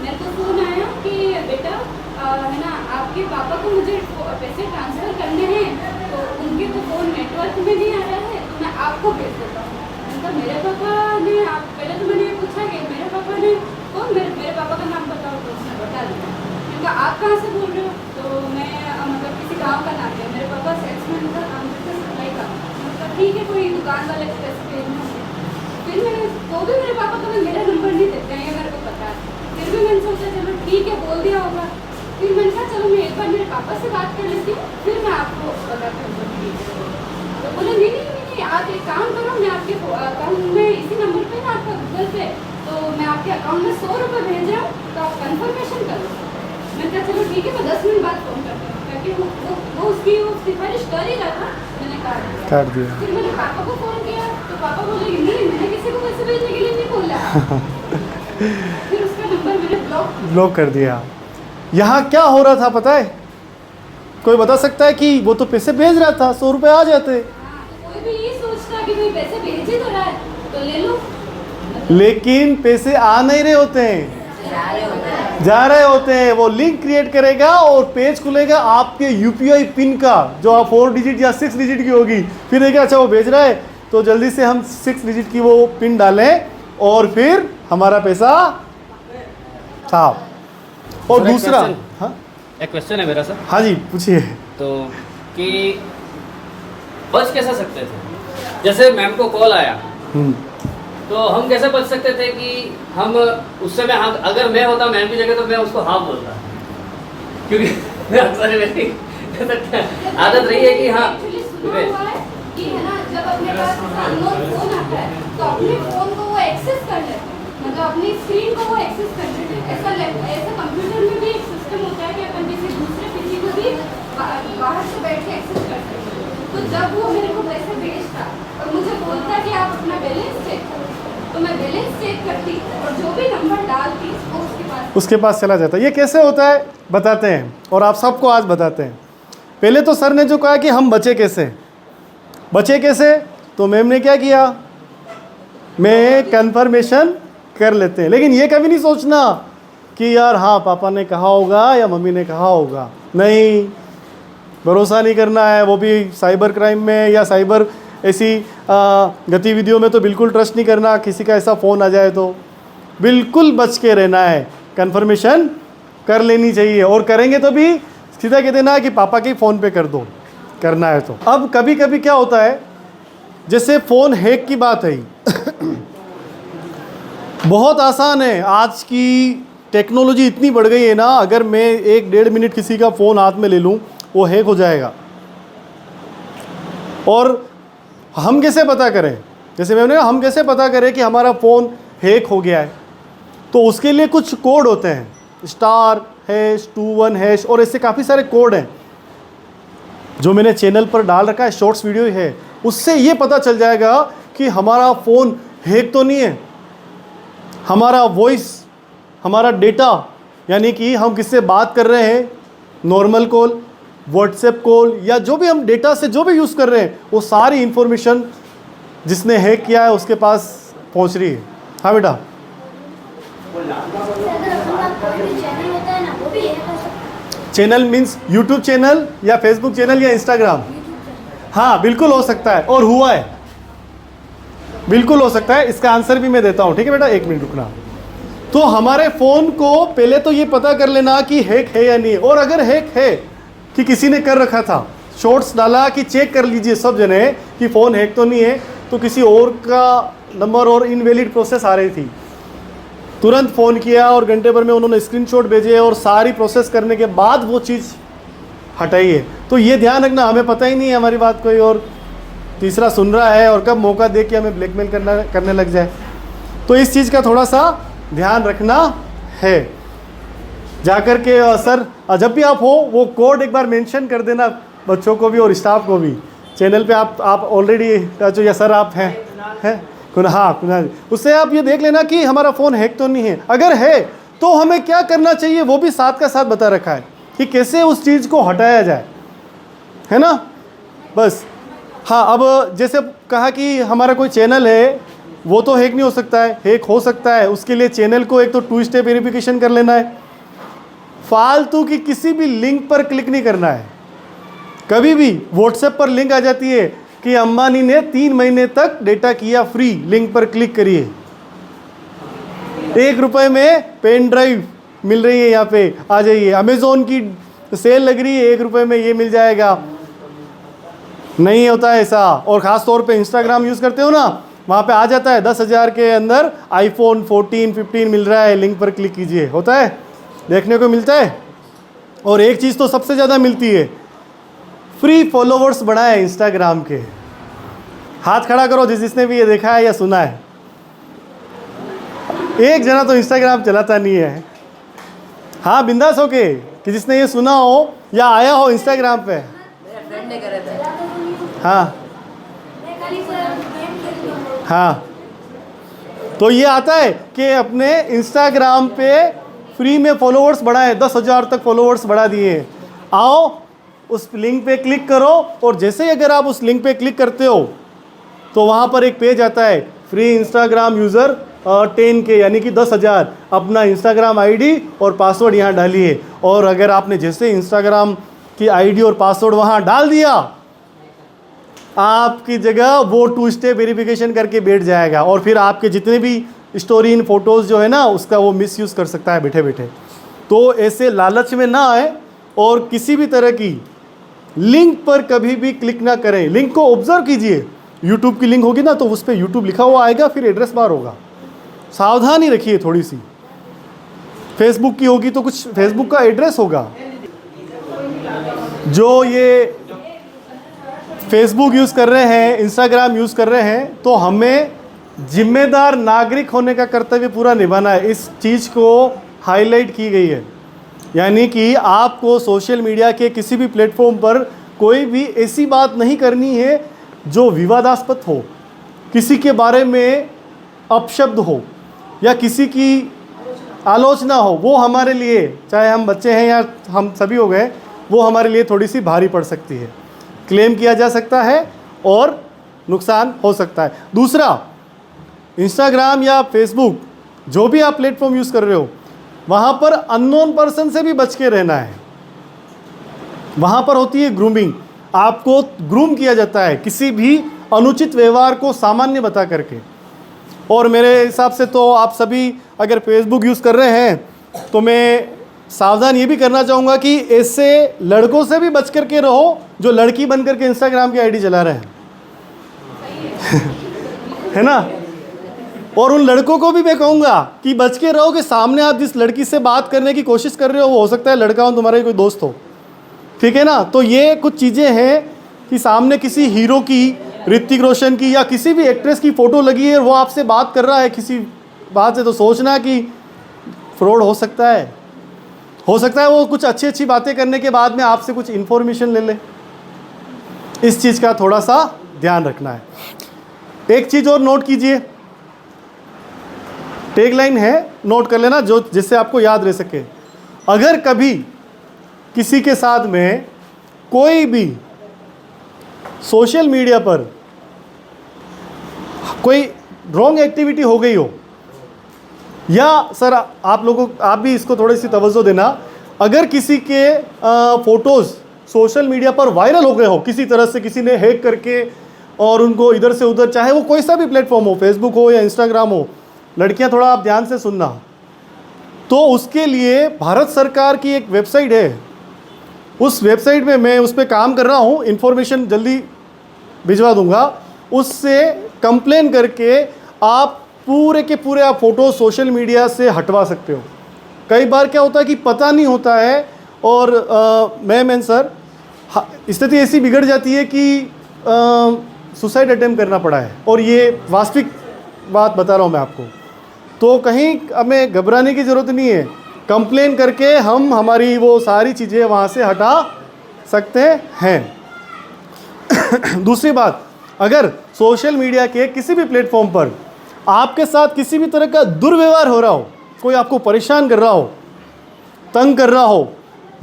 Speaker 3: मेरे को फ़ोन आया कि बेटा है ना आपके पापा को मुझे पैसे ट्रांसफ़र करने हैं, तो उनके तो फ़ोन नेटवर्क में नहीं आ रहा है, तो मैं आपको भेज देता हूँ। मतलब मेरे पापा ने, आप पहले तो मैंने पूछा कि मेरे पापा ने कौन, मेरे पापा का नाम बताओ, तो उसने बता दिया। मैंने कहा आप कहाँ से बोल रहे हो? तो मैं मतलब किसी गाँव का नाम है, मेरे पापा सेल्समैन का काम करते सप्लाई का। मतलब ठीक है, कोई दुकान वाले को पैसे भेजना है। फिर मैंने, तो भी मेरे पापा कभी मेरा नंबर नहीं देते हैं, ये मेरे को पता है। फिर भी मैंने सोचा चलो ठीक है, बोल दिया होगा। फिर मैंने कहा चलो मैं एक बार मेरे पापा से बात कर लेती हूँ, फिर मैं आपको बताती हूँ। तो बोले नहीं, आप एक काम करो, मैं आपके अकाउंट में इसी नंबर पे ना आपका गूगल पे, तो मैं आपके अकाउंट में 100 रुपये भेज रहा हूँ, तो आप कन्फर्मेशन करो। मैंने कहा चलो ठीक है, मैं 10 मिनट बाद फ़ोन करती हूँ, क्योंकि वो उसकी सिफारिश कर ही रहा था। मैंने काट दिया। फिर मैंने पापा को फ़ोन किया तो पापा बोले नहीं, मैंने किसी को पैसे भेजने के लिए नहीं बोला। फिर उसका नंबर मैंने ब्लॉक कर दिया।
Speaker 1: यहाँ क्या हो रहा था पता है? कोई बता सकता है कि वो तो पैसे भेज रहा था, 100 रुपये आ जाते।
Speaker 3: कोई भी ये सोचता कि कोई पैसे भेज ही तो रहा है तो ले लो,
Speaker 1: लेकिन पैसे आ नहीं रहे होते हैं, जा रहे होते हैं। वो लिंक क्रिएट करेगा और पेज खुलेगा आपके UPI पिन का, जो आप 4 डिजिट या 6 डिजिट की होगी। फिर देखिए अच्छा वो भेज रहा है तो जल्दी से हम 6 डिजिट की वो पिन डालें और फिर हमारा पैसा साफ। और दूसरा, हाँ
Speaker 5: एक क्वेश्चन है मेरा सर।
Speaker 1: हाँ जी पूछिए।
Speaker 5: तो कि बच कैसे सकते थे? जैसे मैम को कॉल आया तो हम कैसे बच सकते थे कि हम उस समय, अगर मैं होता मैम की जगह तो मैं उसको हाँ बोलता, क्योंकि अक्सर मेरी आदत रही है कि हाँ
Speaker 3: कि है ना जब अपने पास अननोन फोन आता है तो अपने फोन को वो एक्सेस कर लेते हैं, मतलब अपनी स्क्रीन को वो एक्सेस कर लेते हैं। ऐसा तो जब वो मेरे को पैसे भेजता और मुझे बोलता कि आप अपना बैलेंस चेक करो, तो मैं बैलेंस चेक करती और जो भी नंबर डालती वो उसके पास
Speaker 1: चला जाता है। ये कैसे होता है बताते हैं, और आप सबको आज बताते हैं। पहले तो सर ने जो कहा कि हम बचे कैसे, तो मैम ने क्या किया, मैं कंफर्मेशन कर लेते हैं। लेकिन ये कभी नहीं सोचना कि यार हाँ पापा ने कहा होगा या मम्मी ने कहा होगा, नहीं, भरोसा नहीं करना है, वो भी साइबर क्राइम में या साइबर ऐसी गतिविधियों में तो बिल्कुल ट्रस्ट नहीं करना। किसी का ऐसा फ़ोन आ जाए तो बिल्कुल बच के रहना है, कंफर्मेशन कर लेनी चाहिए, और करेंगे तो भी सीधा कह देना कि पापा के फ़ोन पे कर दो, करना है तो। अब कभी कभी क्या होता है, जैसे फ़ोन हैक की बात है बहुत आसान है, आज की टेक्नोलॉजी इतनी बढ़ गई है ना, अगर मैं 1-1.5 मिनट किसी का फ़ोन हाथ में ले लूँ वो हैक हो जाएगा। और हम कैसे पता करें, जैसे मैंने कहा हम कैसे पता करें कि हमारा फ़ोन हैक हो गया है, तो उसके लिए कुछ कोड होते हैं, *#21# और ऐसे काफ़ी सारे कोड हैं जो मैंने चैनल पर डाल रखा है, शॉर्ट्स वीडियो है, उससे ये पता चल जाएगा कि हमारा फ़ोन हैक तो नहीं है। हमारा वॉइस, हमारा डेटा, यानी कि हम किससे बात कर रहे हैं, नॉर्मल कॉल, व्हाट्सएप कॉल, या जो भी हम डेटा से जो भी यूज़ कर रहे हैं, वो सारी इन्फॉर्मेशन जिसने हैक किया है उसके पास पहुंच रही है। हाँ बेटा,
Speaker 2: अगर अपना कोई भी चैनल होता है ना, वो भी हैक हो सकता है।
Speaker 1: चैनल मीन्स यूट्यूब चैनल या फेसबुक चैनल या इंस्टाग्राम, हाँ बिल्कुल हो सकता है, और हुआ है, बिल्कुल हो सकता है। इसका आंसर भी मैं देता हूँ, ठीक है बेटा, 1 मिनट रुकना। तो हमारे फ़ोन को पहले तो ये पता कर लेना कि हैक है या नहीं, और अगर हैक है कि किसी ने कर रखा था, शॉर्ट्स डाला कि चेक कर लीजिए सब जने कि फ़ोन हैक तो नहीं है, तो किसी और का नंबर और इनवैलिड प्रोसेस आ रही थी, तुरंत फ़ोन किया और घंटे भर में उन्होंने स्क्रीनशॉट भेजे और सारी प्रोसेस करने के बाद वो चीज़ हटाई है। तो ये ध्यान रखना, हमें पता ही नहीं है हमारी बात कोई और तीसरा सुन रहा है और कब मौका दे के हमें ब्लैकमेल करने लग जाए। तो इस चीज़ का थोड़ा सा ध्यान रखना है। जाकर के सर जब भी आप हो वो कोड एक बार मेंशन कर देना, बच्चों को भी और स्टाफ को भी। चैनल पे आप ऑलरेडी जो या सर आप हैं कुनाल, उससे आप ये देख लेना कि हमारा फ़ोन हैक तो नहीं है। अगर है तो हमें क्या करना चाहिए वो भी साथ का साथ बता रखा है कि कैसे उस चीज़ को हटाया जाए, है ना। बस हाँ, अब जैसे कहा कि हमारा कोई चैनल है वो तो हैक नहीं हो सकता है, हैक हो सकता है। उसके लिए चैनल को एक तो 2 स्टेप वेरिफिकेशन कर लेना है, फालतू की किसी भी लिंक पर क्लिक नहीं करना है। कभी भी व्हाट्सएप पर लिंक आ जाती है कि अंबानी ने 3 महीने तक डेटा किया फ्री, लिंक पर क्लिक करिए, 1 रुपये में पेन ड्राइव मिल रही है, यहाँ पे आ जाइए। अमेज़ोन की सेल लग रही है, 1 रुपये में ये मिल जाएगा। नहीं होता है ऐसा। और ख़ास तौर पे इंस्टाग्राम यूज़ करते हो ना, वहाँ पे आ जाता है 10,000 के अंदर iPhone 14, 15 मिल रहा है, लिंक पर क्लिक कीजिए, होता है, देखने को मिलता है। और एक चीज़ तो सबसे ज़्यादा मिलती है, फ्री फॉलोवर्स बढ़ाए इंस्टाग्राम के। हाथ खड़ा करो जिसने भी ये देखा है या सुना है। एक जना तो इंस्टाग्राम चलाता नहीं है। हाँ, बिंदास होके कि जिसने ये सुना हो या आया हो इंस्टाग्राम पे। हाँ हाँ, तो ये आता है कि अपने इंस्टाग्राम पे फ्री में फॉलोअर्स बढ़ाए, 10,000 तक फॉलोअर्स बढ़ा दिए। आओ उस लिंक पे क्लिक करो, और जैसे ही अगर आप उस लिंक पे क्लिक करते हो तो वहाँ पर एक पेज आता है, फ्री इंस्टाग्राम यूज़र 10K, यानी कि 10,000। अपना इंस्टाग्राम आईडी और पासवर्ड यहाँ डालिए, और अगर आपने जैसे इंस्टाग्राम की आईडी और पासवर्ड वहाँ डाल दिया, आपकी जगह वो 2 स्टेप वेरिफिकेशन करके बैठ जाएगा, और फिर आपके जितने भी स्टोरी इन फोटोज़ जो है ना, उसका वो मिसयूज़ कर सकता है बैठे बैठे। तो ऐसे लालच में ना आए और किसी भी तरह की लिंक पर कभी भी क्लिक ना करें। लिंक को ऑब्जर्व कीजिए, यूट्यूब की लिंक होगी ना तो उस पर यूट्यूब लिखा हुआ आएगा, फिर एड्रेस बार होगा, सावधानी रखिए थोड़ी सी। फेसबुक की होगी तो कुछ फेसबुक का एड्रेस होगा। जो ये फेसबुक यूज़ कर रहे हैं, इंस्टाग्राम यूज़ कर रहे हैं, तो हमें जिम्मेदार नागरिक होने का कर्तव्य पूरा निभाना है। इस चीज़ को हाईलाइट की गई है, यानी कि आपको सोशल मीडिया के किसी भी प्लेटफॉर्म पर कोई भी ऐसी बात नहीं करनी है जो विवादास्पद हो, किसी के बारे में अपशब्द हो या किसी की आलोचना हो। वो हमारे लिए, चाहे हम बच्चे हैं या हम सभी हो गए, वो हमारे लिए थोड़ी सी भारी पड़ सकती है। क्लेम किया जा सकता है और नुकसान हो सकता है। दूसरा, इंस्टाग्राम या फेसबुक, जो भी आप प्लेटफॉर्म यूज़ कर रहे हो, वहाँ पर अननोन पर्सन से भी बच के रहना है। वहाँ पर होती है ग्रूमिंग, आपको ग्रूम किया जाता है किसी भी अनुचित व्यवहार को सामान्य बता करके। और मेरे हिसाब से तो आप सभी अगर फेसबुक यूज़ कर रहे हैं तो मैं सावधान ये भी करना चाहूँगा कि ऐसे लड़कों से भी बच करके रहो जो लड़की बन करके इंस्टाग्राम की आईडी चला रहे हैं है ना। और उन लड़कों को भी मैं कहूँगा कि बच के रहो कि सामने आप जिस लड़की से बात करने की कोशिश कर रहे हो वो हो सकता है लड़का हो, तुम्हारा कोई दोस्त हो, ठीक है ना। तो ये कुछ चीज़ें हैं कि सामने किसी हीरो की, ऋतिक रोशन की या किसी भी एक्ट्रेस की फ़ोटो लगी है, वो आपसे बात कर रहा है किसी बात से, तो सोचना कि फ्रॉड हो सकता है। हो सकता है वो कुछ अच्छी अच्छी बातें करने के बाद में आपसे कुछ इन्फॉर्मेशन ले ले। इस चीज़ का थोड़ा सा ध्यान रखना है। एक चीज़ और नोट कीजिए, टैगलाइन है, नोट कर लेना, जो जिससे आपको याद रह सके। अगर कभी किसी के साथ में कोई भी सोशल मीडिया पर कोई रॉन्ग एक्टिविटी हो गई हो, या सर आप भी इसको थोड़ी सी तवज्जो देना, अगर किसी के फ़ोटोज़ सोशल मीडिया पर वायरल हो गए हो किसी तरह से, किसी ने हैक करके और उनको इधर से उधर, चाहे वो कोई सा भी प्लेटफॉर्म हो, फेसबुक हो या इंस्टाग्राम हो, लड़कियां थोड़ा आप ध्यान से सुनना, तो उसके लिए भारत सरकार की एक वेबसाइट है। उस वेबसाइट में मैं उस पर काम कर रहा हूँ, इन्फॉर्मेशन जल्दी भिजवा दूंगा। उससे कंप्लेन करके आप पूरे के पूरे आप फ़ोटो सोशल मीडिया से हटवा सकते हो। कई बार क्या होता है कि पता नहीं होता है और मैम सर स्थिति ऐसी बिगड़ जाती है कि सुसाइड अटेम्प्ट करना पड़ा है, और ये वास्तविक बात बता रहा हूँ मैं आपको। तो कहीं हमें घबराने की ज़रूरत नहीं है, कंप्लेन करके हम हमारी वो सारी चीज़ें वहाँ से हटा सकते हैं। दूसरी बात, अगर सोशल मीडिया के किसी भी प्लेटफॉर्म पर आपके साथ किसी भी तरह का दुर्व्यवहार हो रहा हो, कोई आपको परेशान कर रहा हो, तंग कर रहा हो,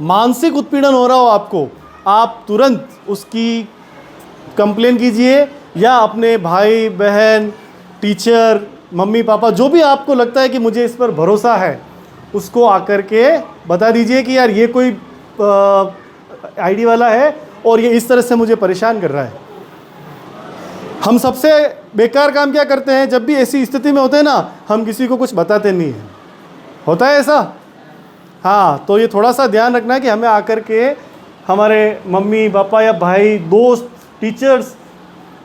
Speaker 1: मानसिक उत्पीड़न हो रहा हो आपको, आप तुरंत उसकी कंप्लेन कीजिए, या अपने भाई बहन, टीचर, मम्मी पापा, जो भी आपको लगता है कि मुझे इस पर भरोसा है, उसको आकर के बता दीजिए कि यार ये कोई आईडी वाला है और ये इस तरह से मुझे परेशान कर रहा है। हम सबसे बेकार काम क्या करते हैं, जब भी ऐसी स्थिति में होते हैं ना, हम किसी को कुछ बताते नहीं हैं। होता है ऐसा? हाँ, तो ये थोड़ा सा ध्यान रखना कि हमें आकर के हमारे मम्मी पापा या भाई, दोस्त, टीचर्स,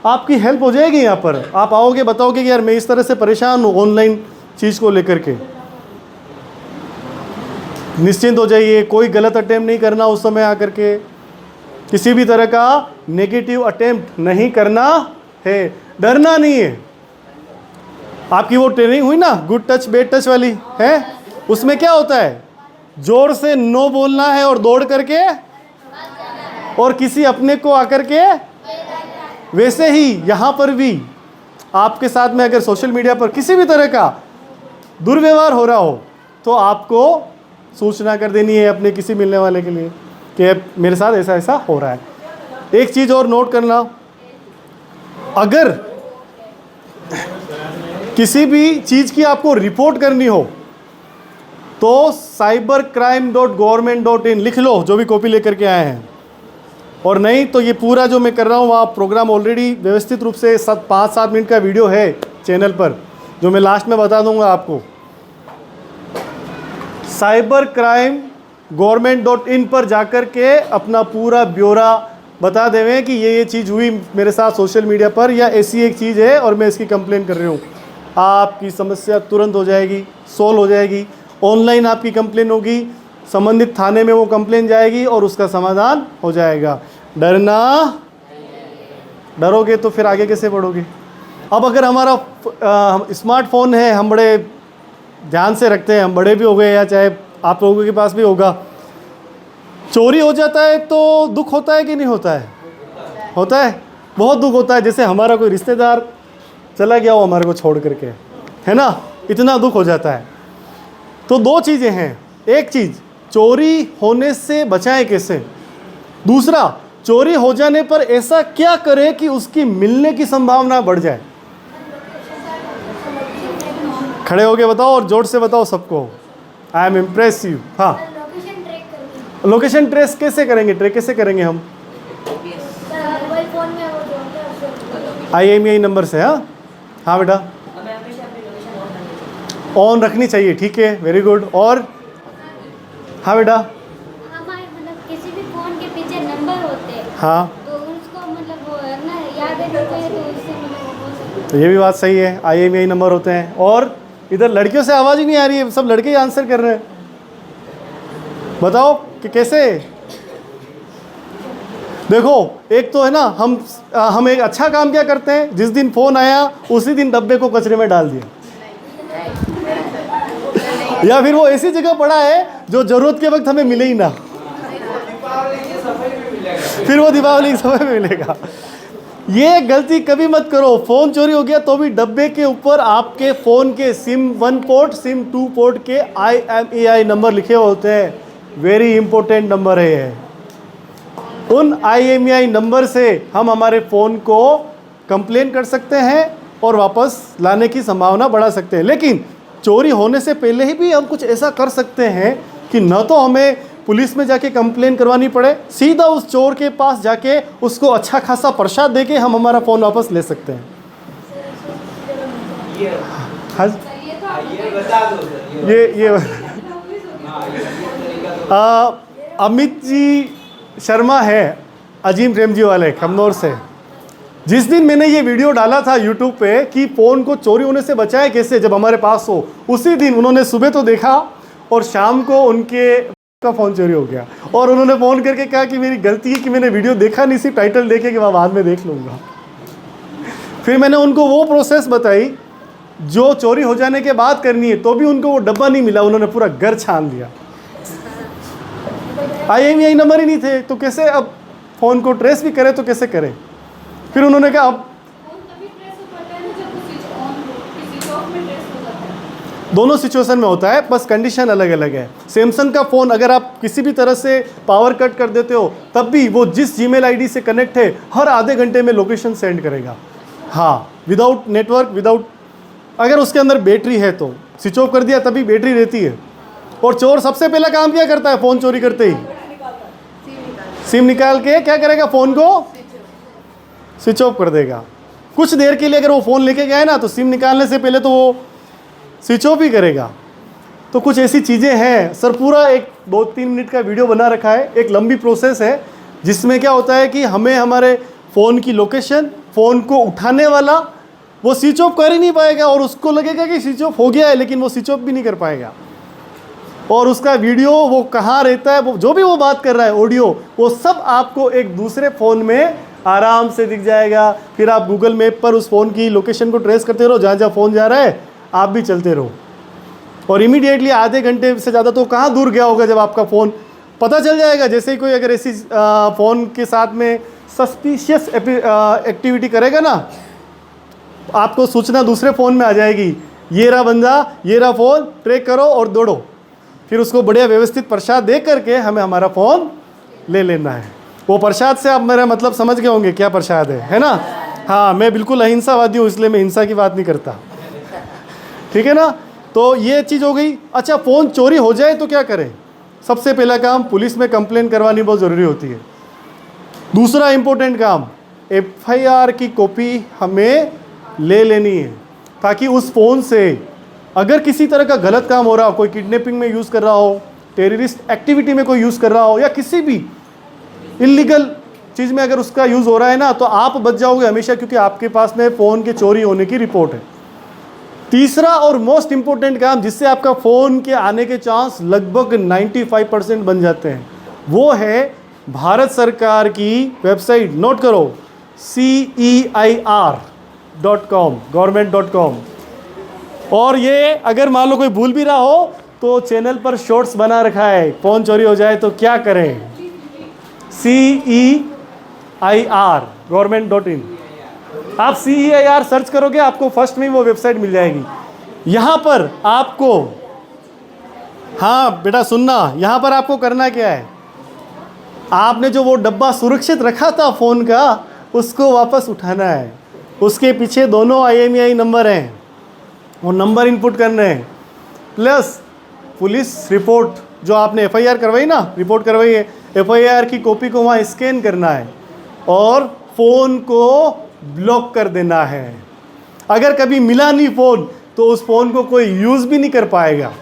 Speaker 1: आपकी हेल्प हो जाएगी। यहाँ पर आप आओगे, बताओगे कि यार मैं इस तरह से परेशान हूँ ऑनलाइन चीज़ को लेकर के। निश्चिंत हो जाइए, कोई गलत अटेम्प्ट नहीं करना उस समय आकर के, किसी भी तरह का नेगेटिव अटेम्प्ट नहीं करना है, डरना नहीं है। आपकी वो ट्रेनिंग हुई ना गुड टच बैड टच वाली है, उसमें क्या होता है, जोर से नो बोलना है और दौड़ करके और किसी अपने को आकर के। वैसे ही यहाँ पर भी आपके साथ में अगर सोशल मीडिया पर किसी भी तरह का दुर्व्यवहार हो रहा हो तो आपको सूचना कर देनी है अपने किसी मिलने वाले के लिए कि मेरे साथ ऐसा ऐसा हो रहा है। एक चीज़ और नोट करना, अगर किसी भी चीज़ की आपको रिपोर्ट करनी हो तो cybercrime.government.in लिख लो, जो भी कॉपी लेकर के आए हैं। और नहीं तो ये पूरा जो मैं कर रहा हूँ वहाँ प्रोग्राम ऑलरेडी व्यवस्थित रूप से 5-7 मिनट का वीडियो है चैनल पर, जो मैं लास्ट में बता दूंगा आपको। cybercrime.government.in पर जाकर के अपना पूरा ब्यौरा बता देवें कि ये चीज़ हुई मेरे साथ सोशल मीडिया पर, या ऐसी एक चीज़ है और मैं इसकी कंप्लेन कर रही हूँ। आपकी समस्या तुरंत हो जाएगी, सोल्व हो जाएगी। ऑनलाइन आपकी कंप्लेन होगी, संबंधित थाने में वो कंप्लेन जाएगी और उसका समाधान हो जाएगा। डरोगे तो फिर आगे कैसे बढ़ोगे। अब अगर हमारा स्मार्टफोन है, हम बड़े ध्यान से रखते हैं, हम बड़े भी हो गए या चाहे आप लोगों के पास भी होगा, चोरी हो जाता है तो दुख होता है कि नहीं होता है? होता है, बहुत दुख होता है। जैसे हमारा कोई रिश्तेदार चला गया हो हमारे को छोड़ करके, है ना, इतना दुख हो जाता है। तो दो चीज़ें हैं, एक चीज़ चोरी होने से बचाएं कैसे, दूसरा चोरी हो जाने पर ऐसा क्या करें कि उसकी मिलने की संभावना बढ़ जाए। खड़े होके बताओ और जोर से बताओ सबको, आई एम इम्प्रेसिव। हाँ,
Speaker 2: लोकेशन ट्रैक करनी
Speaker 1: लोकेशन ट्रेस कैसे करेंगे, ट्रैक कैसे करेंगे हम?
Speaker 2: सर, मोबाइल फोन में वो जो होता है उससे
Speaker 1: IMEI नंबर से। हाँ हाँ बेटा, ऑन रखनी चाहिए, ठीक है, वेरी गुड। और हाँ बेटा,
Speaker 2: हमारे मतलब किसी भी फोन के पीछे नंबर होते हैं,
Speaker 1: हाँ
Speaker 2: तो उसको मतलब वो रखना है, याद है तो उससे मतलब वो बोल सकते
Speaker 1: तो ये भी बात सही है, IMEI नंबर होते हैं। और इधर लड़कियों से आवाज़ ही नहीं आ रही है, सब लड़के ही आंसर कर रहे हैं। बताओ कि कैसे। देखो, एक तो है ना, हम एक अच्छा काम क्या करते हैं, जिस दिन फ़ोन आया उसी दिन डब्बे को कचरे में डाल दिया, या फिर वो ऐसी जगह पड़ा है जो ज़रूरत के वक्त हमें मिले ही ना, फिर वो दीपावली के समय में मिलेगा। ये गलती कभी मत करो। फ़ोन चोरी हो गया तो भी डब्बे के ऊपर आपके फ़ोन के सिम 1 पोर्ट सिम 2 पोर्ट के IMEI नंबर लिखे होते हैं। वेरी इंपॉर्टेंट नंबर है ये। उन IMEI नंबर से हम हमारे फ़ोन को कंप्लेन कर सकते हैं और वापस लाने की संभावना बढ़ा सकते हैं। लेकिन चोरी होने से पहले ही भी हम कुछ ऐसा कर सकते हैं कि न तो हमें पुलिस में जाके कंप्लेन करवानी पड़े, सीधा उस चोर के पास जाके उसको अच्छा खासा प्रसाद देके हम हमारा फ़ोन वापस ले सकते हैं।
Speaker 4: ये
Speaker 1: हाँ,
Speaker 3: ये तो आप
Speaker 4: ये बता दो सर,
Speaker 1: ये
Speaker 4: हाँ, ये तरीका तो
Speaker 1: अमित जी शर्मा है अजीम प्रेम जी वाले खमनौर से। जिस दिन मैंने ये वीडियो डाला था यूट्यूब पे कि फ़ोन को चोरी होने से बचाएं कैसे जब हमारे पास हो, उसी दिन उन्होंने सुबह तो देखा और शाम को उनके का फ़ोन चोरी हो गया और उन्होंने फ़ोन करके कहा कि मेरी गलती है कि मैंने वीडियो देखा नहीं, सिर्फ टाइटल देखे कि मैं बाद में देख लूँगा। फिर मैंने उनको वो प्रोसेस बताई जो चोरी हो जाने के बाद करनी है, तो भी उनको वो डब्बा नहीं मिला, उन्होंने पूरा घर छान लिया। IMEI नंबर ही नहीं थे तो कैसे अब फ़ोन को ट्रेस भी करें तो कैसे करें। फिर उन्होंने कहा अब
Speaker 3: फोन तभी ट्रेस हो पाता है ना जब वो स्विच ऑन हो, स्विच ऑफ में ट्रेस हो जाता है।
Speaker 1: दोनों सिचुएशन में होता है, बस कंडीशन अलग अलग है। सैमसंग का फ़ोन अगर आप किसी भी तरह से पावर कट कर देते हो तब भी वो जिस जीमेल आईडी से कनेक्ट है हर आधे घंटे में लोकेशन सेंड करेगा। हाँ, विदाउट नेटवर्क, विदाउट, अगर उसके अंदर बैटरी है तो स्विच ऑफ कर दिया तभी बैटरी रहती है। और चोर सबसे पहला काम क्या करता है फ़ोन चोरी करते ही? सिम निकाल के क्या करेगा, फ़ोन को स्विच ऑफ कर देगा। कुछ देर के लिए अगर वो फ़ोन लेके गया है ना तो सिम निकालने से पहले तो वो स्विच ऑफ ही करेगा। तो कुछ ऐसी चीज़ें हैं सर, पूरा एक 2-3 मिनट का वीडियो बना रखा है, एक लंबी प्रोसेस है जिसमें क्या होता है कि हमें हमारे फ़ोन की लोकेशन, फ़ोन को उठाने वाला वो स्विच ऑफ कर ही नहीं पाएगा और उसको लगेगा कि स्विच ऑफ हो गया है, लेकिन वो स्विच ऑफ भी नहीं कर पाएगा। और उसका वीडियो वो कहाँ रहता है, वो जो भी वो बात कर रहा है, ऑडियो, वो सब आपको एक दूसरे फ़ोन में आराम से दिख जाएगा। फिर आप गूगल मैप पर उस फ़ोन की लोकेशन को ट्रेस करते रहो, जहाँ जहाँ फ़ोन जा रहा है आप भी चलते रहो। और इमीडिएटली आधे घंटे से ज़्यादा तो कहाँ दूर गया होगा जब आपका फ़ोन पता चल जाएगा। जैसे ही कोई अगर ऐसी फ़ोन के साथ में सस्पिशियस एक्टिविटी करेगा ना, आपको सूचना दूसरे फ़ोन में आ जाएगी, ये रहा बंदा, ये रहा फ़ोन, ट्रैक करो और दौड़ो। फिर उसको बढ़िया व्यवस्थित प्रसाद दे करके हमें हमारा फ़ोन ले लेना है। वो प्रसाद से आप मेरा मतलब समझ गए होंगे क्या प्रसाद है ना। हाँ, मैं बिल्कुल अहिंसावादी हूँ, इसलिए मैं हिंसा की बात नहीं करता, ठीक है ना। तो ये चीज़ हो गई। अच्छा, फ़ोन चोरी हो जाए तो क्या करें? सबसे पहला काम, पुलिस में कंप्लेन करवानी बहुत ज़रूरी होती है। दूसरा इंपॉर्टेंट काम, FIR की कॉपी हमें ले लेनी है, ताकि उस फ़ोन से अगर किसी तरह का गलत काम हो रहा हो, कोई किडनैपिंग में यूज़ कर रहा हो, टेररिस्ट एक्टिविटी में कोई यूज़ कर रहा हो, या किसी भी इलीगल चीज़ में अगर उसका यूज़ हो रहा है ना, तो आप बच जाओगे हमेशा, क्योंकि आपके पास में फ़ोन के चोरी होने की रिपोर्ट है। तीसरा और मोस्ट इंपॉर्टेंट काम, जिससे आपका फ़ोन के आने के चांस लगभग 95% बन जाते हैं, वो है भारत सरकार की वेबसाइट, नोट करो, CEIR.com, government.com। और ये अगर मान लो कोई भूल भी रहा हो तो चैनल पर शॉर्ट्स बना रखा है, फ़ोन चोरी हो जाए तो क्या करें। CEIR government.in। आप CEIR सर्च करोगे, आपको फर्स्ट में ही वो वेबसाइट मिल जाएगी। यहाँ पर आपको, हाँ बेटा सुनना, यहाँ पर आपको करना क्या है, आपने जो वो डब्बा सुरक्षित रखा था फ़ोन का, उसको वापस उठाना है। उसके पीछे दोनों IMEI नंबर हैं, वो नंबर इनपुट करने हैं, प्लस पुलिस रिपोर्ट जो आपने FIR करवाई ना, रिपोर्ट करवाई है, FIR की कॉपी को वहाँ स्कैन करना है और फ़ोन को ब्लॉक कर देना है। अगर कभी मिला नहीं फ़ोन तो उस फ़ोन को कोई यूज़ भी नहीं कर पाएगा,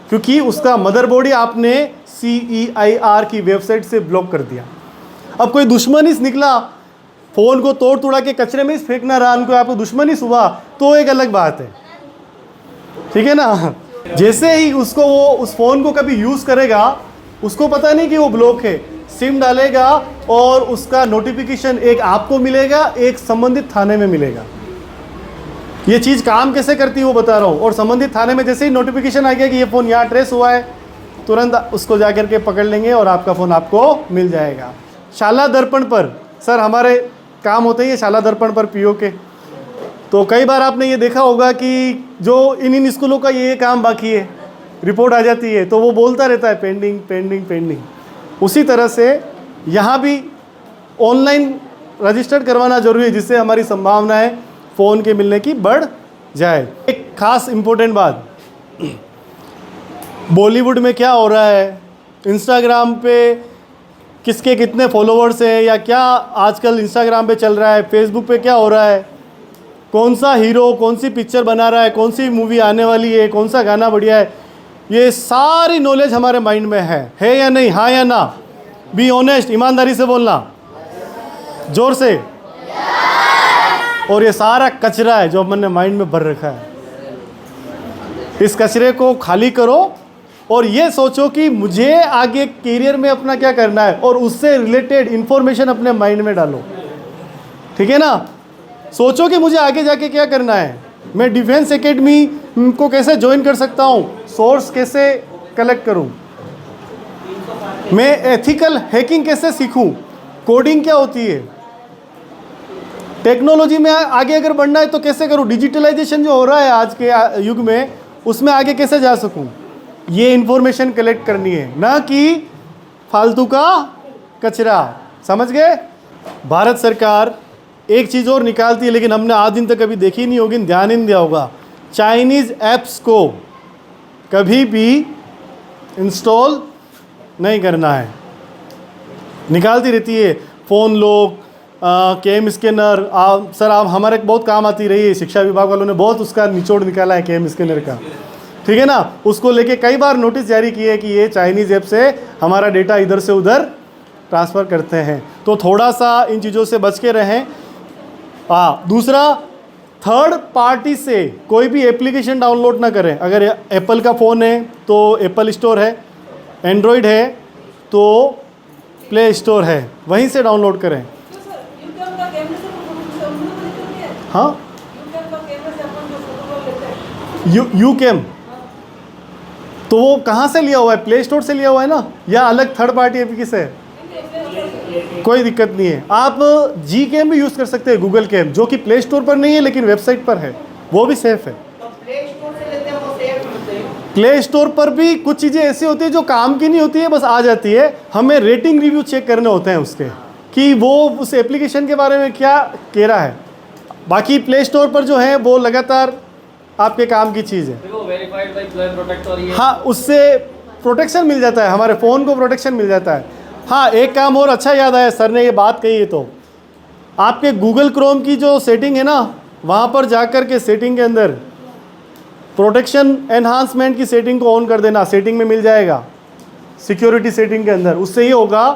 Speaker 1: क्योंकि उसका मदरबोर्ड ही आपने CEIR की वेबसाइट से ब्लॉक कर दिया। अब कोई दुश्मन ही निकला, फ़ोन को तोड़ तोड़ा के कचरे में ही फेंकना रहा, उनको आपको दुश्मन ही हुआ तो एक अलग बात है, ठीक है ना। जैसे ही उसको वो उस फ़ोन को कभी यूज़ करेगा, उसको पता नहीं कि वो ब्लॉक है, सिम डालेगा और उसका नोटिफिकेशन एक आपको मिलेगा, एक संबंधित थाने में मिलेगा। ये चीज़ काम कैसे करती है वो बता रहा हूँ। और संबंधित थाने में जैसे ही नोटिफिकेशन आ गया कि ये फ़ोन यहाँ ट्रेस हुआ है, तुरंत उसको जा कर के पकड़ लेंगे और आपका फ़ोन आपको मिल जाएगा। शाला दर्पण पर सर हमारे काम होते हैं, ये शाला दर्पण पर PO के। तो कई बार आपने ये देखा होगा कि जो इन स्कूलों का ये काम बाकी है, रिपोर्ट आ जाती है तो वो बोलता रहता है पेंडिंग पेंडिंग पेंडिंग। उसी तरह से यहाँ भी ऑनलाइन रजिस्टर्ड करवाना जरूरी है, जिससे हमारी संभावनाएं फ़ोन के मिलने की बढ़ जाए। एक खास इम्पोर्टेंट बात, बॉलीवुड में क्या हो रहा है, इंस्टाग्राम पे किसके कितने फॉलोवर्स हैं, या क्या आजकल इंस्टाग्राम पे चल रहा है, फेसबुक पे क्या हो रहा है, कौन सा हीरो कौन सी पिक्चर बना रहा है, कौन सी मूवी आने वाली है, कौन सा गाना बढ़िया है, ये सारी नॉलेज हमारे माइंड में है या नहीं, हाँ या ना? बी ऑनेस्ट, ईमानदारी से बोलना, जोर से। और ये सारा कचरा है जो हमने माइंड में भर रखा है। इस कचरे को खाली करो और ये सोचो कि मुझे आगे करियर में अपना क्या करना है, और उससे रिलेटेड इंफॉर्मेशन अपने माइंड में डालो, ठीक है ना। सोचो कि मुझे आगे जाके क्या करना है, मैं डिफेंस एकेडमी को कैसे ज्वाइन कर सकता हूँ, सोर्स कैसे कलेक्ट करूँ, मैं एथिकल हैकिंग कैसे सीखूँ, कोडिंग क्या होती है, टेक्नोलॉजी में आगे अगर बढ़ना है तो कैसे करूँ, डिजिटलाइजेशन जो हो रहा है आज के युग में उसमें आगे कैसे जा सकूँ, ये इन्फॉर्मेशन कलेक्ट करनी है, ना कि फालतू का कचरा। समझ गए? भारत सरकार एक चीज़ और निकालती है, लेकिन हमने आज दिन तक कभी देखी नहीं होगी, ध्यान ही नहीं दिया होगा। चाइनीज़ ऐप्स को कभी भी इंस्टॉल नहीं करना है, निकालती रहती है। फ़ोन लॉक, केम स्कैनर, सर आप हमारे बहुत काम आती रही है, शिक्षा विभाग वालों ने बहुत उसका निचोड़ निकाला है केम स्कैनर का, ठीक है ना। उसको लेके कई बार नोटिस जारी किए कि ये चाइनीज़ ऐप से हमारा डेटा इधर से उधर ट्रांसफ़र करते हैं, तो थोड़ा सा इन चीज़ों से बच के रहें। दूसरा, थर्ड पार्टी से कोई भी एप्लीकेशन डाउनलोड ना करें। अगर एप्पल का फ़ोन है तो एप्पल स्टोर है, एंड्रॉयड है तो प्ले स्टोर है, वहीं से डाउनलोड करें। हाँ, यू कैम तो वो कहाँ से लिया हुआ है, प्ले स्टोर से लिया हुआ है ना, या अलग थर्ड पार्टी एप्लीकेशन है, कोई दिक्कत नहीं है। आप जी कैम भी यूज़ कर सकते हैं, गूगल कैम, जो कि प्ले स्टोर पर नहीं है लेकिन वेबसाइट पर है, वो भी सेफ़ है। प्ले स्टोर पर भी कुछ चीज़ें ऐसी होती है जो काम की नहीं होती है, बस आ जाती है, हमें रेटिंग रिव्यू चेक करने होते हैं उसके, कि वो उस एप्लीकेशन के बारे में क्या कह रहा है। बाकी प्ले स्टोर पर जो है वो लगातार आपके काम की चीज़ है।
Speaker 5: वो वेरीफाइड बाय प्रोटेक्ट और ये,
Speaker 1: हाँ, उससे प्रोटेक्शन मिल जाता है, हमारे फ़ोन को प्रोटेक्शन मिल जाता है। हाँ, एक काम और अच्छा याद आया, सर ने ये बात कही है, तो आपके गूगल क्रोम की जो सेटिंग है ना, वहाँ पर जाकर के सेटिंग के अंदर प्रोटेक्शन एनहांसमेंट की सेटिंग को ऑन कर देना, सेटिंग में मिल जाएगा, सिक्योरिटी सेटिंग के अंदर। उससे ये होगा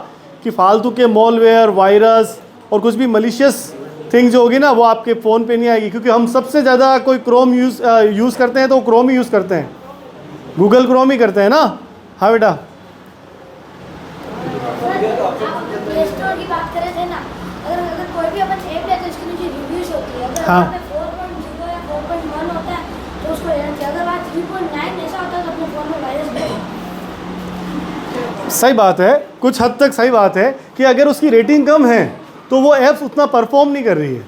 Speaker 1: कि फालतू के मॉलवेयर, वायरस और कुछ भी मलिशियस थिंग जो होगी ना, वो आपके फ़ोन पे नहीं आएगी, क्योंकि हम सबसे ज़्यादा कोई क्रोम यूज़ करते हैं तो क्रोम ही यूज़ करते हैं, गूगल क्रोम ही करते हैं ना। हाँ बेटा,
Speaker 2: प्ले स्टोर की बात करें थे ना, अगर कोई भी अपन ऐप लेते हैं उसकी नीचे रिव्यूज होती है, अगर
Speaker 1: हाँ।
Speaker 2: 4.0 या 4.1 होता है तो उसको लेना चाहिए। अगर बात 3.9 ऐसा होता है तो अपने फ़ोन में वायरस
Speaker 1: सही बात है, कुछ हद तक सही बात है कि अगर उसकी रेटिंग कम है तो वो ऐप्स उतना परफॉर्म नहीं कर रही है।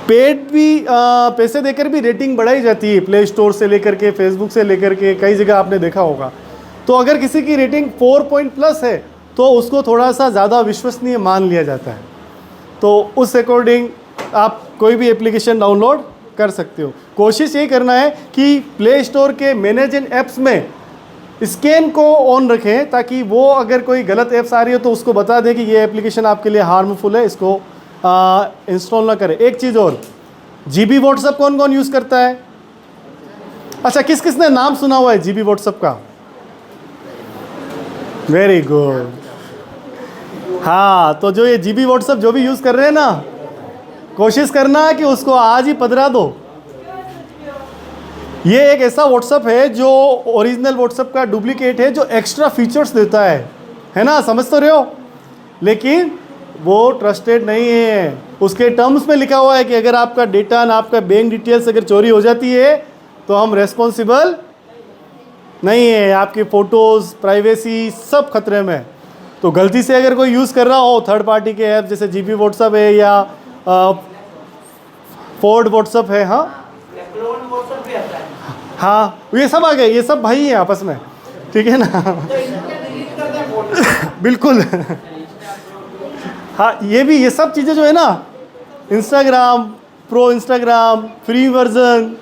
Speaker 1: पेड भी पैसे देकर भी रेटिंग बढ़ाई जाती है, प्ले स्टोर से लेकर के, फेसबुक से लेकर के, कई जगह आपने देखा होगा। तो अगर किसी की रेटिंग 4 है तो उसको थोड़ा सा ज़्यादा विश्वसनीय मान लिया जाता है। तो उस अकॉर्डिंग आप कोई भी एप्लीकेशन डाउनलोड कर सकते हो। कोशिश यही करना है कि प्ले स्टोर के मैनेज एंड ऐप्स में स्कैन को ऑन रखें, ताकि वो अगर कोई गलत ऐप्स आ रही है तो उसको बता दें कि ये एप्लीकेशन आपके लिए हार्मफुल है, इसको इंस्टॉल ना करें। एक चीज़ और, जीबी व्हाट्सएप कौन कौन यूज़ करता है? अच्छा, किस किस ने नाम सुना हुआ है जीबी व्हाट्सएप का? Very good. हाँ, तो जो ये जीबी व्हाट्सएप जो भी यूज़ कर रहे हैं ना, कोशिश करना कि उसको आज ही पधरा दो। ये एक ऐसा व्हाट्सएप है जो ओरिजिनल व्हाट्सएप का डुप्लीकेट है, जो एक्स्ट्रा फीचर्स देता है ना, समझ तो रहे हो? लेकिन वो ट्रस्टेड नहीं है। उसके टर्म्स में लिखा हुआ है कि अगर आपका डेटा ना, आपका बैंक डिटेल्स अगर चोरी हो जाती है तो हम रेस्पॉन्सिबल नहीं है, आपकी फ़ोटोज़, प्राइवेसी सब खतरे में। तो गलती से अगर कोई यूज़ कर रहा हो थर्ड पार्टी के ऐप, जैसे जीबी व्हाट्सएप है या फोर्ड व्हाट्सएप है, हाँ
Speaker 4: क्लोन व्हाट्सएप भी आता है।
Speaker 1: हाँ, ये सब आ गए, ये सब भाई हैं आपस में, ठीक है ना?
Speaker 4: तो इनके डिलीट कर दें फोटो।
Speaker 1: बिल्कुल। हाँ, ये सब चीज़ें जो है ना, Instagram, pro Instagram, free version,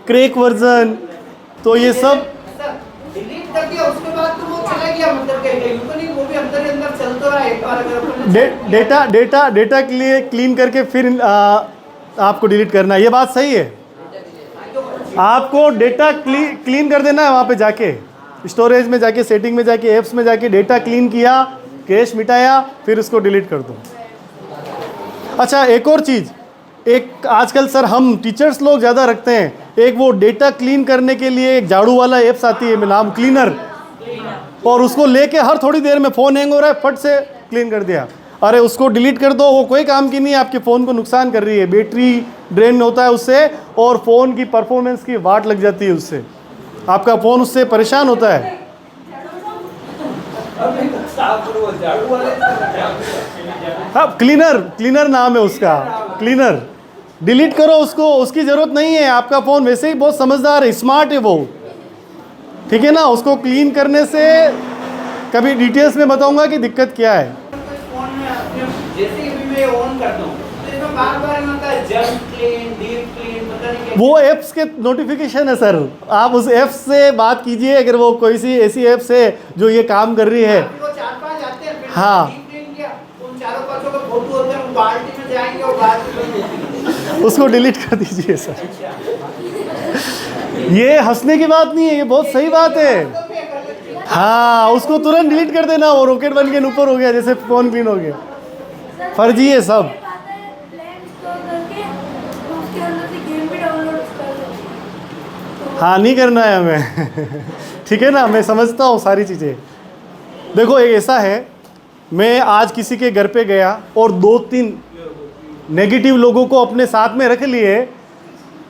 Speaker 1: crack version, तो ये सब
Speaker 4: डिलीट कर दिया उसके बाद तो वो चला गया, मतलब क्या यूं तो नहीं, वो भी अंदर ही अंदर चलता रहा। एक बार अगर अपन
Speaker 1: डेटा क्लीन करके फिर आपको डिलीट करना है। ये बात सही है, आपको डेटा क्लीन कर देना है। वहाँ पे जाके स्टोरेज में जाके, सेटिंग में जाके, ऐप्स में जाके डेटा क्लीन किया, कैश मिटाया, फिर उसको डिलीट कर दो। अच्छा, एक और चीज़, एक आजकल सर हम टीचर्स लोग ज़्यादा रखते हैं, एक वो डेटा क्लीन करने के लिए एक झाड़ू वाला ऐप्स आती है, नाम क्लीनर, और उसको लेके हर थोड़ी देर में फ़ोन हैंग हो रहा है, फट से क्लीन कर दिया। अरे उसको डिलीट कर दो, वो कोई काम की नहीं है, आपके फ़ोन को नुकसान कर रही है, बैटरी ड्रेन होता है उससे, और फ़ोन की परफॉर्मेंस की वाट लग जाती है उससे, आपका फ़ोन उससे परेशान होता है। हाँ, क्लीनर नाम है उसका, क्लीनर। डिलीट करो उसको, उसकी ज़रूरत नहीं है। आपका फ़ोन वैसे ही बहुत समझदार है, स्मार्ट है वो, ठीक है ना? उसको क्लीन करने से कभी डिटेल्स में बताऊंगा कि दिक्कत क्या है।
Speaker 4: फोन में जैसे ही मैं ऑन करता हूँ तो इसमें बार-बार होता है जंप क्लीन, डीप क्लीन, पता नहीं क्या।
Speaker 1: वो ऐप्स के नोटिफिकेशन है सर, आप उस ऐप से बात कीजिए, अगर वो कोई सी ऐसी ऐप्स है जो ये काम कर रही है।
Speaker 4: वो 4-5 आते हैं, फिर
Speaker 1: हाँ।
Speaker 4: डीप क्लीन किया, उन चारों पांचों का फोटो होते हैं, वो बाल्टी में जाएंगे और बाल्टी
Speaker 1: उसको डिलीट कर दीजिए सर। ये हंसने की बात नहीं है, ये बहुत सही बात है। हाँ, उसको तुरंत डिलीट कर देना, वो रॉकेट बन के ऊपर हो गया, जैसे फ़ोन क्लीन हो गया। फर्जी है सब। हाँ, नहीं करना है हमें। ठीक है ना, मैं समझता हूँ सारी चीज़ें। देखो, एक ऐसा है, मैं आज किसी के घर पे गया और 2-3 नेगेटिव लोगों को अपने साथ में रख लिए।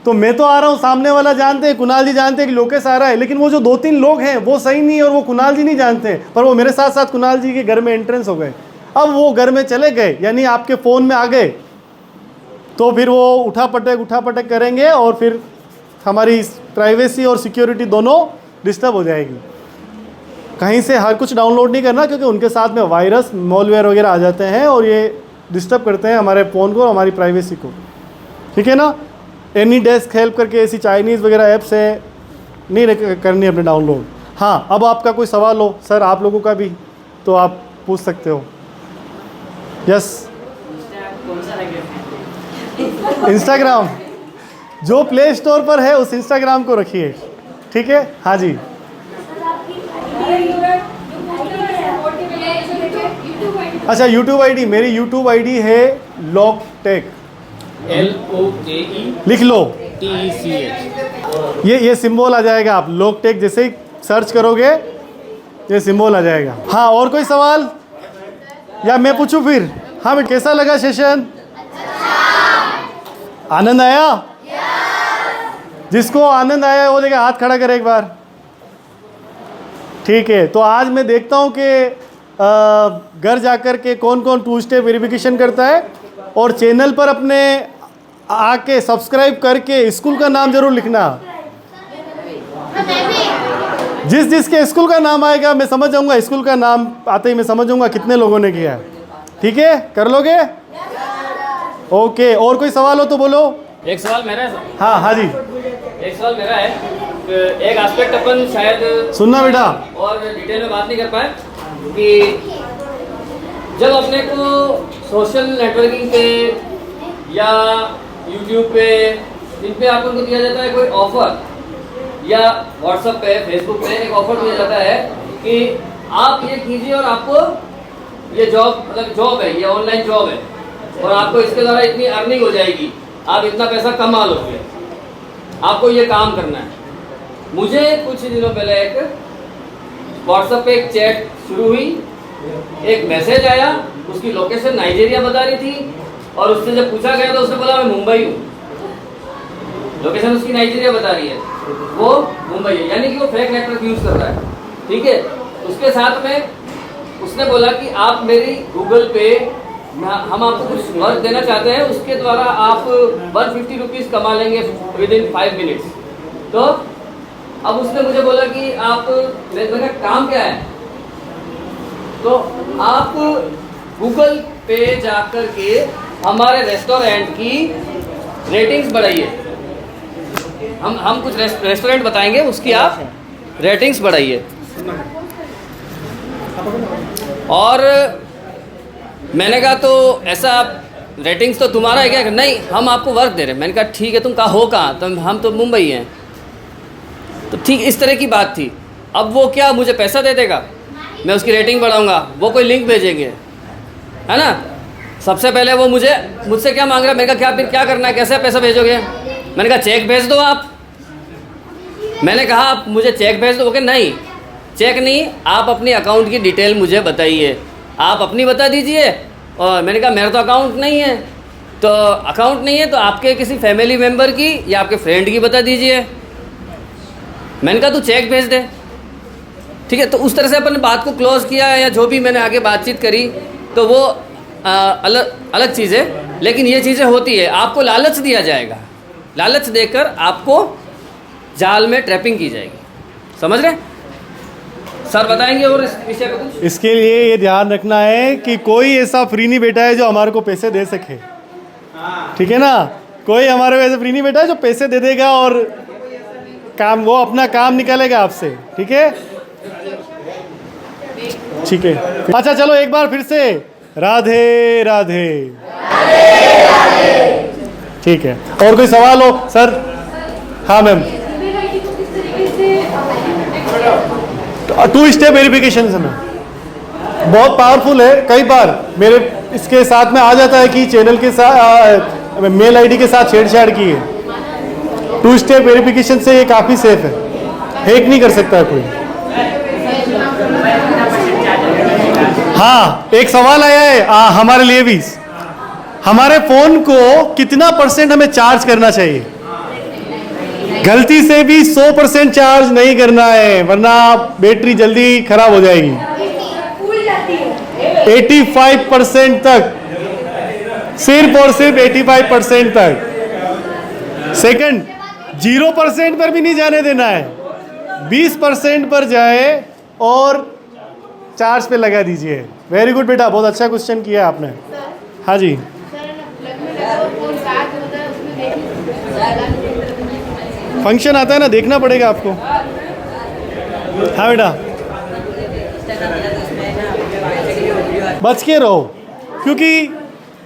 Speaker 1: तो मैं तो आ रहा हूँ, सामने वाला जानते हैं, कुणाल जी जानते हैं कि लोकेश आ रहा है, लेकिन वो जो 2-3 लोग हैं वो सही नहीं है और वो कुणाल जी नहीं जानते हैं, पर वो मेरे साथ साथ कुणाल जी के घर में एंट्रेंस हो गए। अब वो घर में चले गए, यानी आपके फ़ोन में आ गए, तो फिर वो उठा पटक करेंगे और फिर हमारी प्राइवेसी और सिक्योरिटी दोनों डिस्टर्ब हो जाएगी। कहीं से हर कुछ डाउनलोड नहीं करना, क्योंकि उनके साथ में वायरस, मॉलवेयर वगैरह आ जाते हैं और ये डिस्टर्ब करते हैं हमारे फ़ोन को और हमारी प्राइवेसी को, ठीक है ना? एनी डेस्क हेल्प करके ऐसी चाइनीज़ वगैरह ऐप्स है, नहीं करनी अपने डाउनलोड। हाँ, अब आपका कोई सवाल हो सर, आप लोगों का भी, तो आप पूछ सकते हो। यस, इंस्टाग्राम जो प्ले स्टोर पर है उस इंस्टाग्राम को रखिए, ठीक है? हाँ जी, अच्छा, यूट्यूब आईडी, मेरी यूट्यूब आईडी है लॉकटेक,
Speaker 5: LOKE
Speaker 1: लिख लो,
Speaker 5: TECH।
Speaker 1: ये सिंबल आ जाएगा, आप लॉकटेक जैसे ही सर्च करोगे ये सिंबल आ जाएगा। हाँ, और कोई सवाल या मैं पूछूं फिर? हाँ, मैं कैसा लगा सेशन? आनंद आया? जिसको आनंद आया वो देखा हाथ खड़ा करे एक बार। ठीक है, तो आज मैं देखता हूँ कि घर जाकर के कौन कौन 2 स्टेप वेरिफिकेशन करता है, और चैनल पर अपने आके सब्सक्राइब करके स्कूल का नाम जरूर लिखना। जिस जिसके स्कूल का नाम आएगा मैं समझ जाऊंगा, स्कूल का नाम आते ही मैं समझ जाऊंगा कितने लोगों ने किया है। ठीक है, कर लोगे? ओके, और कोई सवाल हो तो बोलो।
Speaker 5: एक सवाल मेरा है।
Speaker 1: हाँ हाँ जी,
Speaker 5: एक सवाल मेरा है कि एक एस्पेक्ट अपन शायद
Speaker 1: सुनना बेटा।
Speaker 5: और डिटेल में बात नहीं कर पाए कि जब अपने को सोशल नेटवर्किंग पे या यूट्यूब पे इन पे आपको दिया जाता है कोई ऑफर, या व्हाट्सएप पे फेसबुक पे एक ऑफर दिया जाता है कि आप ये कीजिए और आपको ये जॉब, मतलब जॉब है, ये ऑनलाइन जॉब है और आपको इसके द्वारा इतनी अर्निंग हो जाएगी, आप इतना पैसा कमा लोगे, आपको ये काम करना है। मुझे कुछ दिनों पहले एक व्हाट्सएप पे एक चैट शुरू हुई, एक मैसेज आया, उसकी लोकेशन नाइजीरिया बता रही थी और उससे जब पूछा गया तो उसने बोला मैं मुंबई हूँ। लोकेशन उसकी नाइजीरिया बता रही है, वो मुंबई है, यानी कि वो फेक नेटवर्क यूज़ कर रहा है। ठीक है, उसके साथ में उसने बोला कि आप मेरी गूगल पे, हम आपको कुछ वर्क देना चाहते हैं, उसके द्वारा आप 150 रुपीज़ कमा लेंगे विदिन 5 मिनट्स। तो अब उसने मुझे बोला कि आप, मेरा काम क्या है, तो आप गूगल पे जाकर के हमारे रेस्टोरेंट की रेटिंग्स बढ़ाइए। हम कुछ रेस्टोरेंट बताएंगे, उसकी आप रेटिंग्स बढ़ाइए। और मैंने कहा तो ऐसा रेटिंग्स तो तुम्हारा है क्या? नहीं, हम आपको वर्क दे रहे हैं। मैंने कहा ठीक है, तुम कहा हो कहाँ? तो हम तो मुंबई हैं। तो ठीक इस तरह की बात थी। अब वो क्या मुझे पैसा दे देगा, मैं उसकी रेटिंग बढ़ाऊंगा, वो कोई लिंक भेजेंगे, है ना? सबसे पहले वो मुझसे क्या मांग रहा है, मैंने कहा क्या करना है, कैसे पैसा भेजोगे? मैंने कहा चेक भेज दो आप। मैंने कहा आप मुझे चेक भेज दो। नहीं, चेक नहीं, आप अपनी अकाउंट की डिटेल मुझे बताइए, आप अपनी बता दीजिए। और मैंने कहा मेरा तो अकाउंट नहीं है, तो अकाउंट नहीं है तो आपके किसी फैमिली मेम्बर की या आपके फ्रेंड की बता दीजिए। मैंने कहा तू चेक भेज दे। ठीक है, तो उस तरह से अपन ने बात को क्लोज़ किया, या जो भी मैंने आगे बातचीत करी, तो वो अलग चीज़ है। लेकिन ये चीज़ें होती है, आपको लालच दिया जाएगा, लालच देकर आपको जाल में ट्रैपिंग की जाएगी। समझ रहे? सर बताएंगे और इस विषय पे कुछ?
Speaker 1: इसके लिए ये ध्यान रखना है कि कोई ऐसा फ्री नहीं बैठा है जो हमारे को पैसे दे सके। ठीक है ना? कोई हमारे को ऐसा फ्री नहीं बैठा है जो पैसे दे देगा और काम, वो अपना काम निकालेगा आपसे। ठीक है, ठीक है। अच्छा चलो एक बार फिर से राधे राधे। ठीक है, और कोई सवाल हो सर? हाँ मैम। 2 स्टेप वेरिफिकेशन है मैम, बहुत पावरफुल है। कई बार मेरे इसके साथ में आ जाता है कि चैनल के साथ मेल आईडी के साथ छेड़छाड़ की है। 2 स्टेप वेरिफिकेशन से ये काफ़ी सेफ है, हैक नहीं कर सकता कोई। हाँ, एक सवाल आया है हमारे लिए भी, हमारे फ़ोन को कितना % हमें चार्ज करना चाहिए? गलती से भी 100% चार्ज नहीं करना है, वरना बैटरी जल्दी खराब हो जाएगी। 85% तक, सिर्फ और सिर्फ 85% तक। सेकंड, 0% पर भी नहीं जाने देना है, 20% पर जाए और चार्ज पे लगा दीजिए। वेरी गुड बेटा, बहुत अच्छा क्वेश्चन किया आपने। हाँ जी, फंक्शन आता है ना, देखना पड़ेगा आपको। हाँ बेटा, बच के रहो, क्योंकि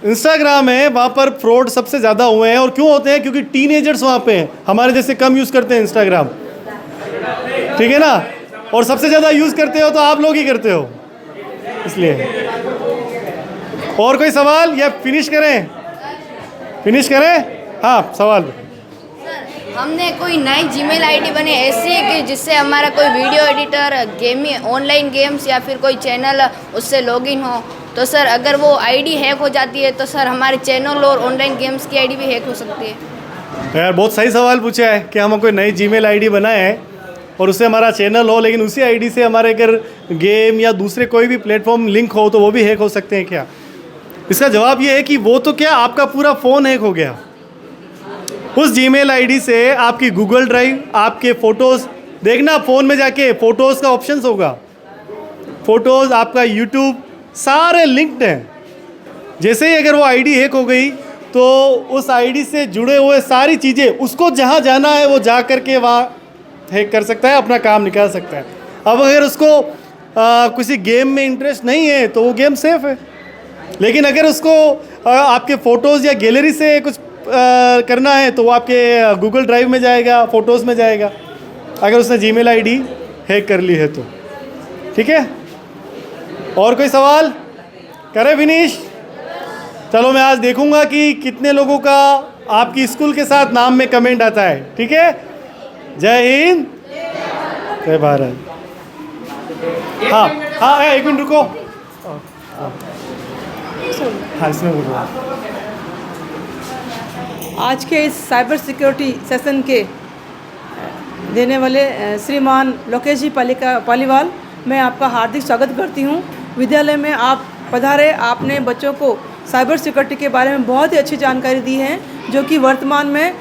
Speaker 1: इंस्टाग्राम है, वहाँ पर फ्रॉड सबसे ज़्यादा हुए हैं। और क्यों होते हैं? क्योंकि टीनेजर्स वहाँ पे हैं, हमारे जैसे कम यूज़ करते हैं इंस्टाग्राम। ठीक है ना? और सबसे ज़्यादा यूज़ करते हो तो आप लोग ही करते हो, इसलिए। और कोई सवाल या फिनिश करें? फिनिश करें? हाँ, सवाल।
Speaker 6: हमने कोई नई जीमेल आईडी बनी ऐसी है कि जिससे हमारा कोई video editor, gaming, online games या फिर कोई चैनल उससे लॉगिन हो, तो सर अगर वो आईडी हैक हो जाती है तो सर हमारे चैनल और ऑनलाइन गेम्स की आईडी भी हैक हो सकती है।
Speaker 1: यार बहुत सही सवाल पूछा है कि हम कोई नई जीमेल आईडी बनाए हैं और उससे हमारा चैनल हो, लेकिन उसी आईडी से हमारे अगर गेम या दूसरे कोई भी प्लेटफॉर्म लिंक हो तो वो भी हैक हो सकते हैं क्या? इसका जवाब ये है कि वो तो क्या, आपका पूरा फ़ोन हैक हो गया। उस जीमेल आईडी से आपकी गूगल ड्राइव, आपके फ़ोटोज़, देखना फ़ोन में जाके फ़ोटोज़ का ऑप्शंस होगा, फ़ोटोज़, आपका यूट्यूब, सारे लिंक्ड हैं। जैसे ही अगर वो आईडी हैक हो गई तो उस आईडी से जुड़े हुए सारी चीज़ें, उसको जहाँ जाना है वो जा कर के वहाँ हैक कर सकता है, अपना काम निकाल सकता है। अब अगर उसको किसी गेम में इंटरेस्ट नहीं है तो वो गेम सेफ है, लेकिन अगर उसको आपके फ़ोटोज़ या गैलरी से कुछ करना है तो वो आपके गूगल ड्राइव में जाएगा, फ़ोटोज़ में जाएगा, अगर उसने जीमेल आईडी हैक कर ली है तो। ठीक है, और कोई सवाल करे फिनिश? चलो मैं आज देखूंगा कि कितने लोगों का आपकी स्कूल के साथ नाम में कमेंट आता है। ठीक है, जय हिंद, जय भारत। हाँ हाँ, एक मिनट रुको। हाँ, इसमें बोलो।
Speaker 7: आज के इस साइबर सिक्योरिटी सेशन के देने वाले श्रीमान लोकेश जी पालीवाल, मैं आपका हार्दिक स्वागत करती हूँ। विद्यालय में आप पधारे, आपने बच्चों को साइबर सिक्योरिटी के बारे में बहुत ही अच्छी जानकारी दी है, जो कि वर्तमान में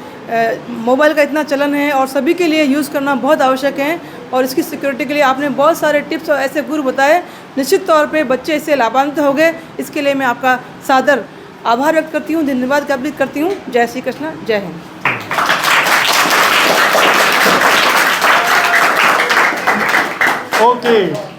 Speaker 7: मोबाइल का इतना चलन है और सभी के लिए यूज़ करना बहुत आवश्यक है। और इसकी सिक्योरिटी के लिए आपने बहुत सारे टिप्स और ऐसे गुर बताए, निश्चित तौर पे बच्चे इससे लाभान्वित हो गए। इसके लिए मैं आपका सादर आभार व्यक्त करती हूँ, धन्यवाद ज्ञापित करती हूँ। जय श्री कृष्ण, जय हिंद।
Speaker 1: ओके।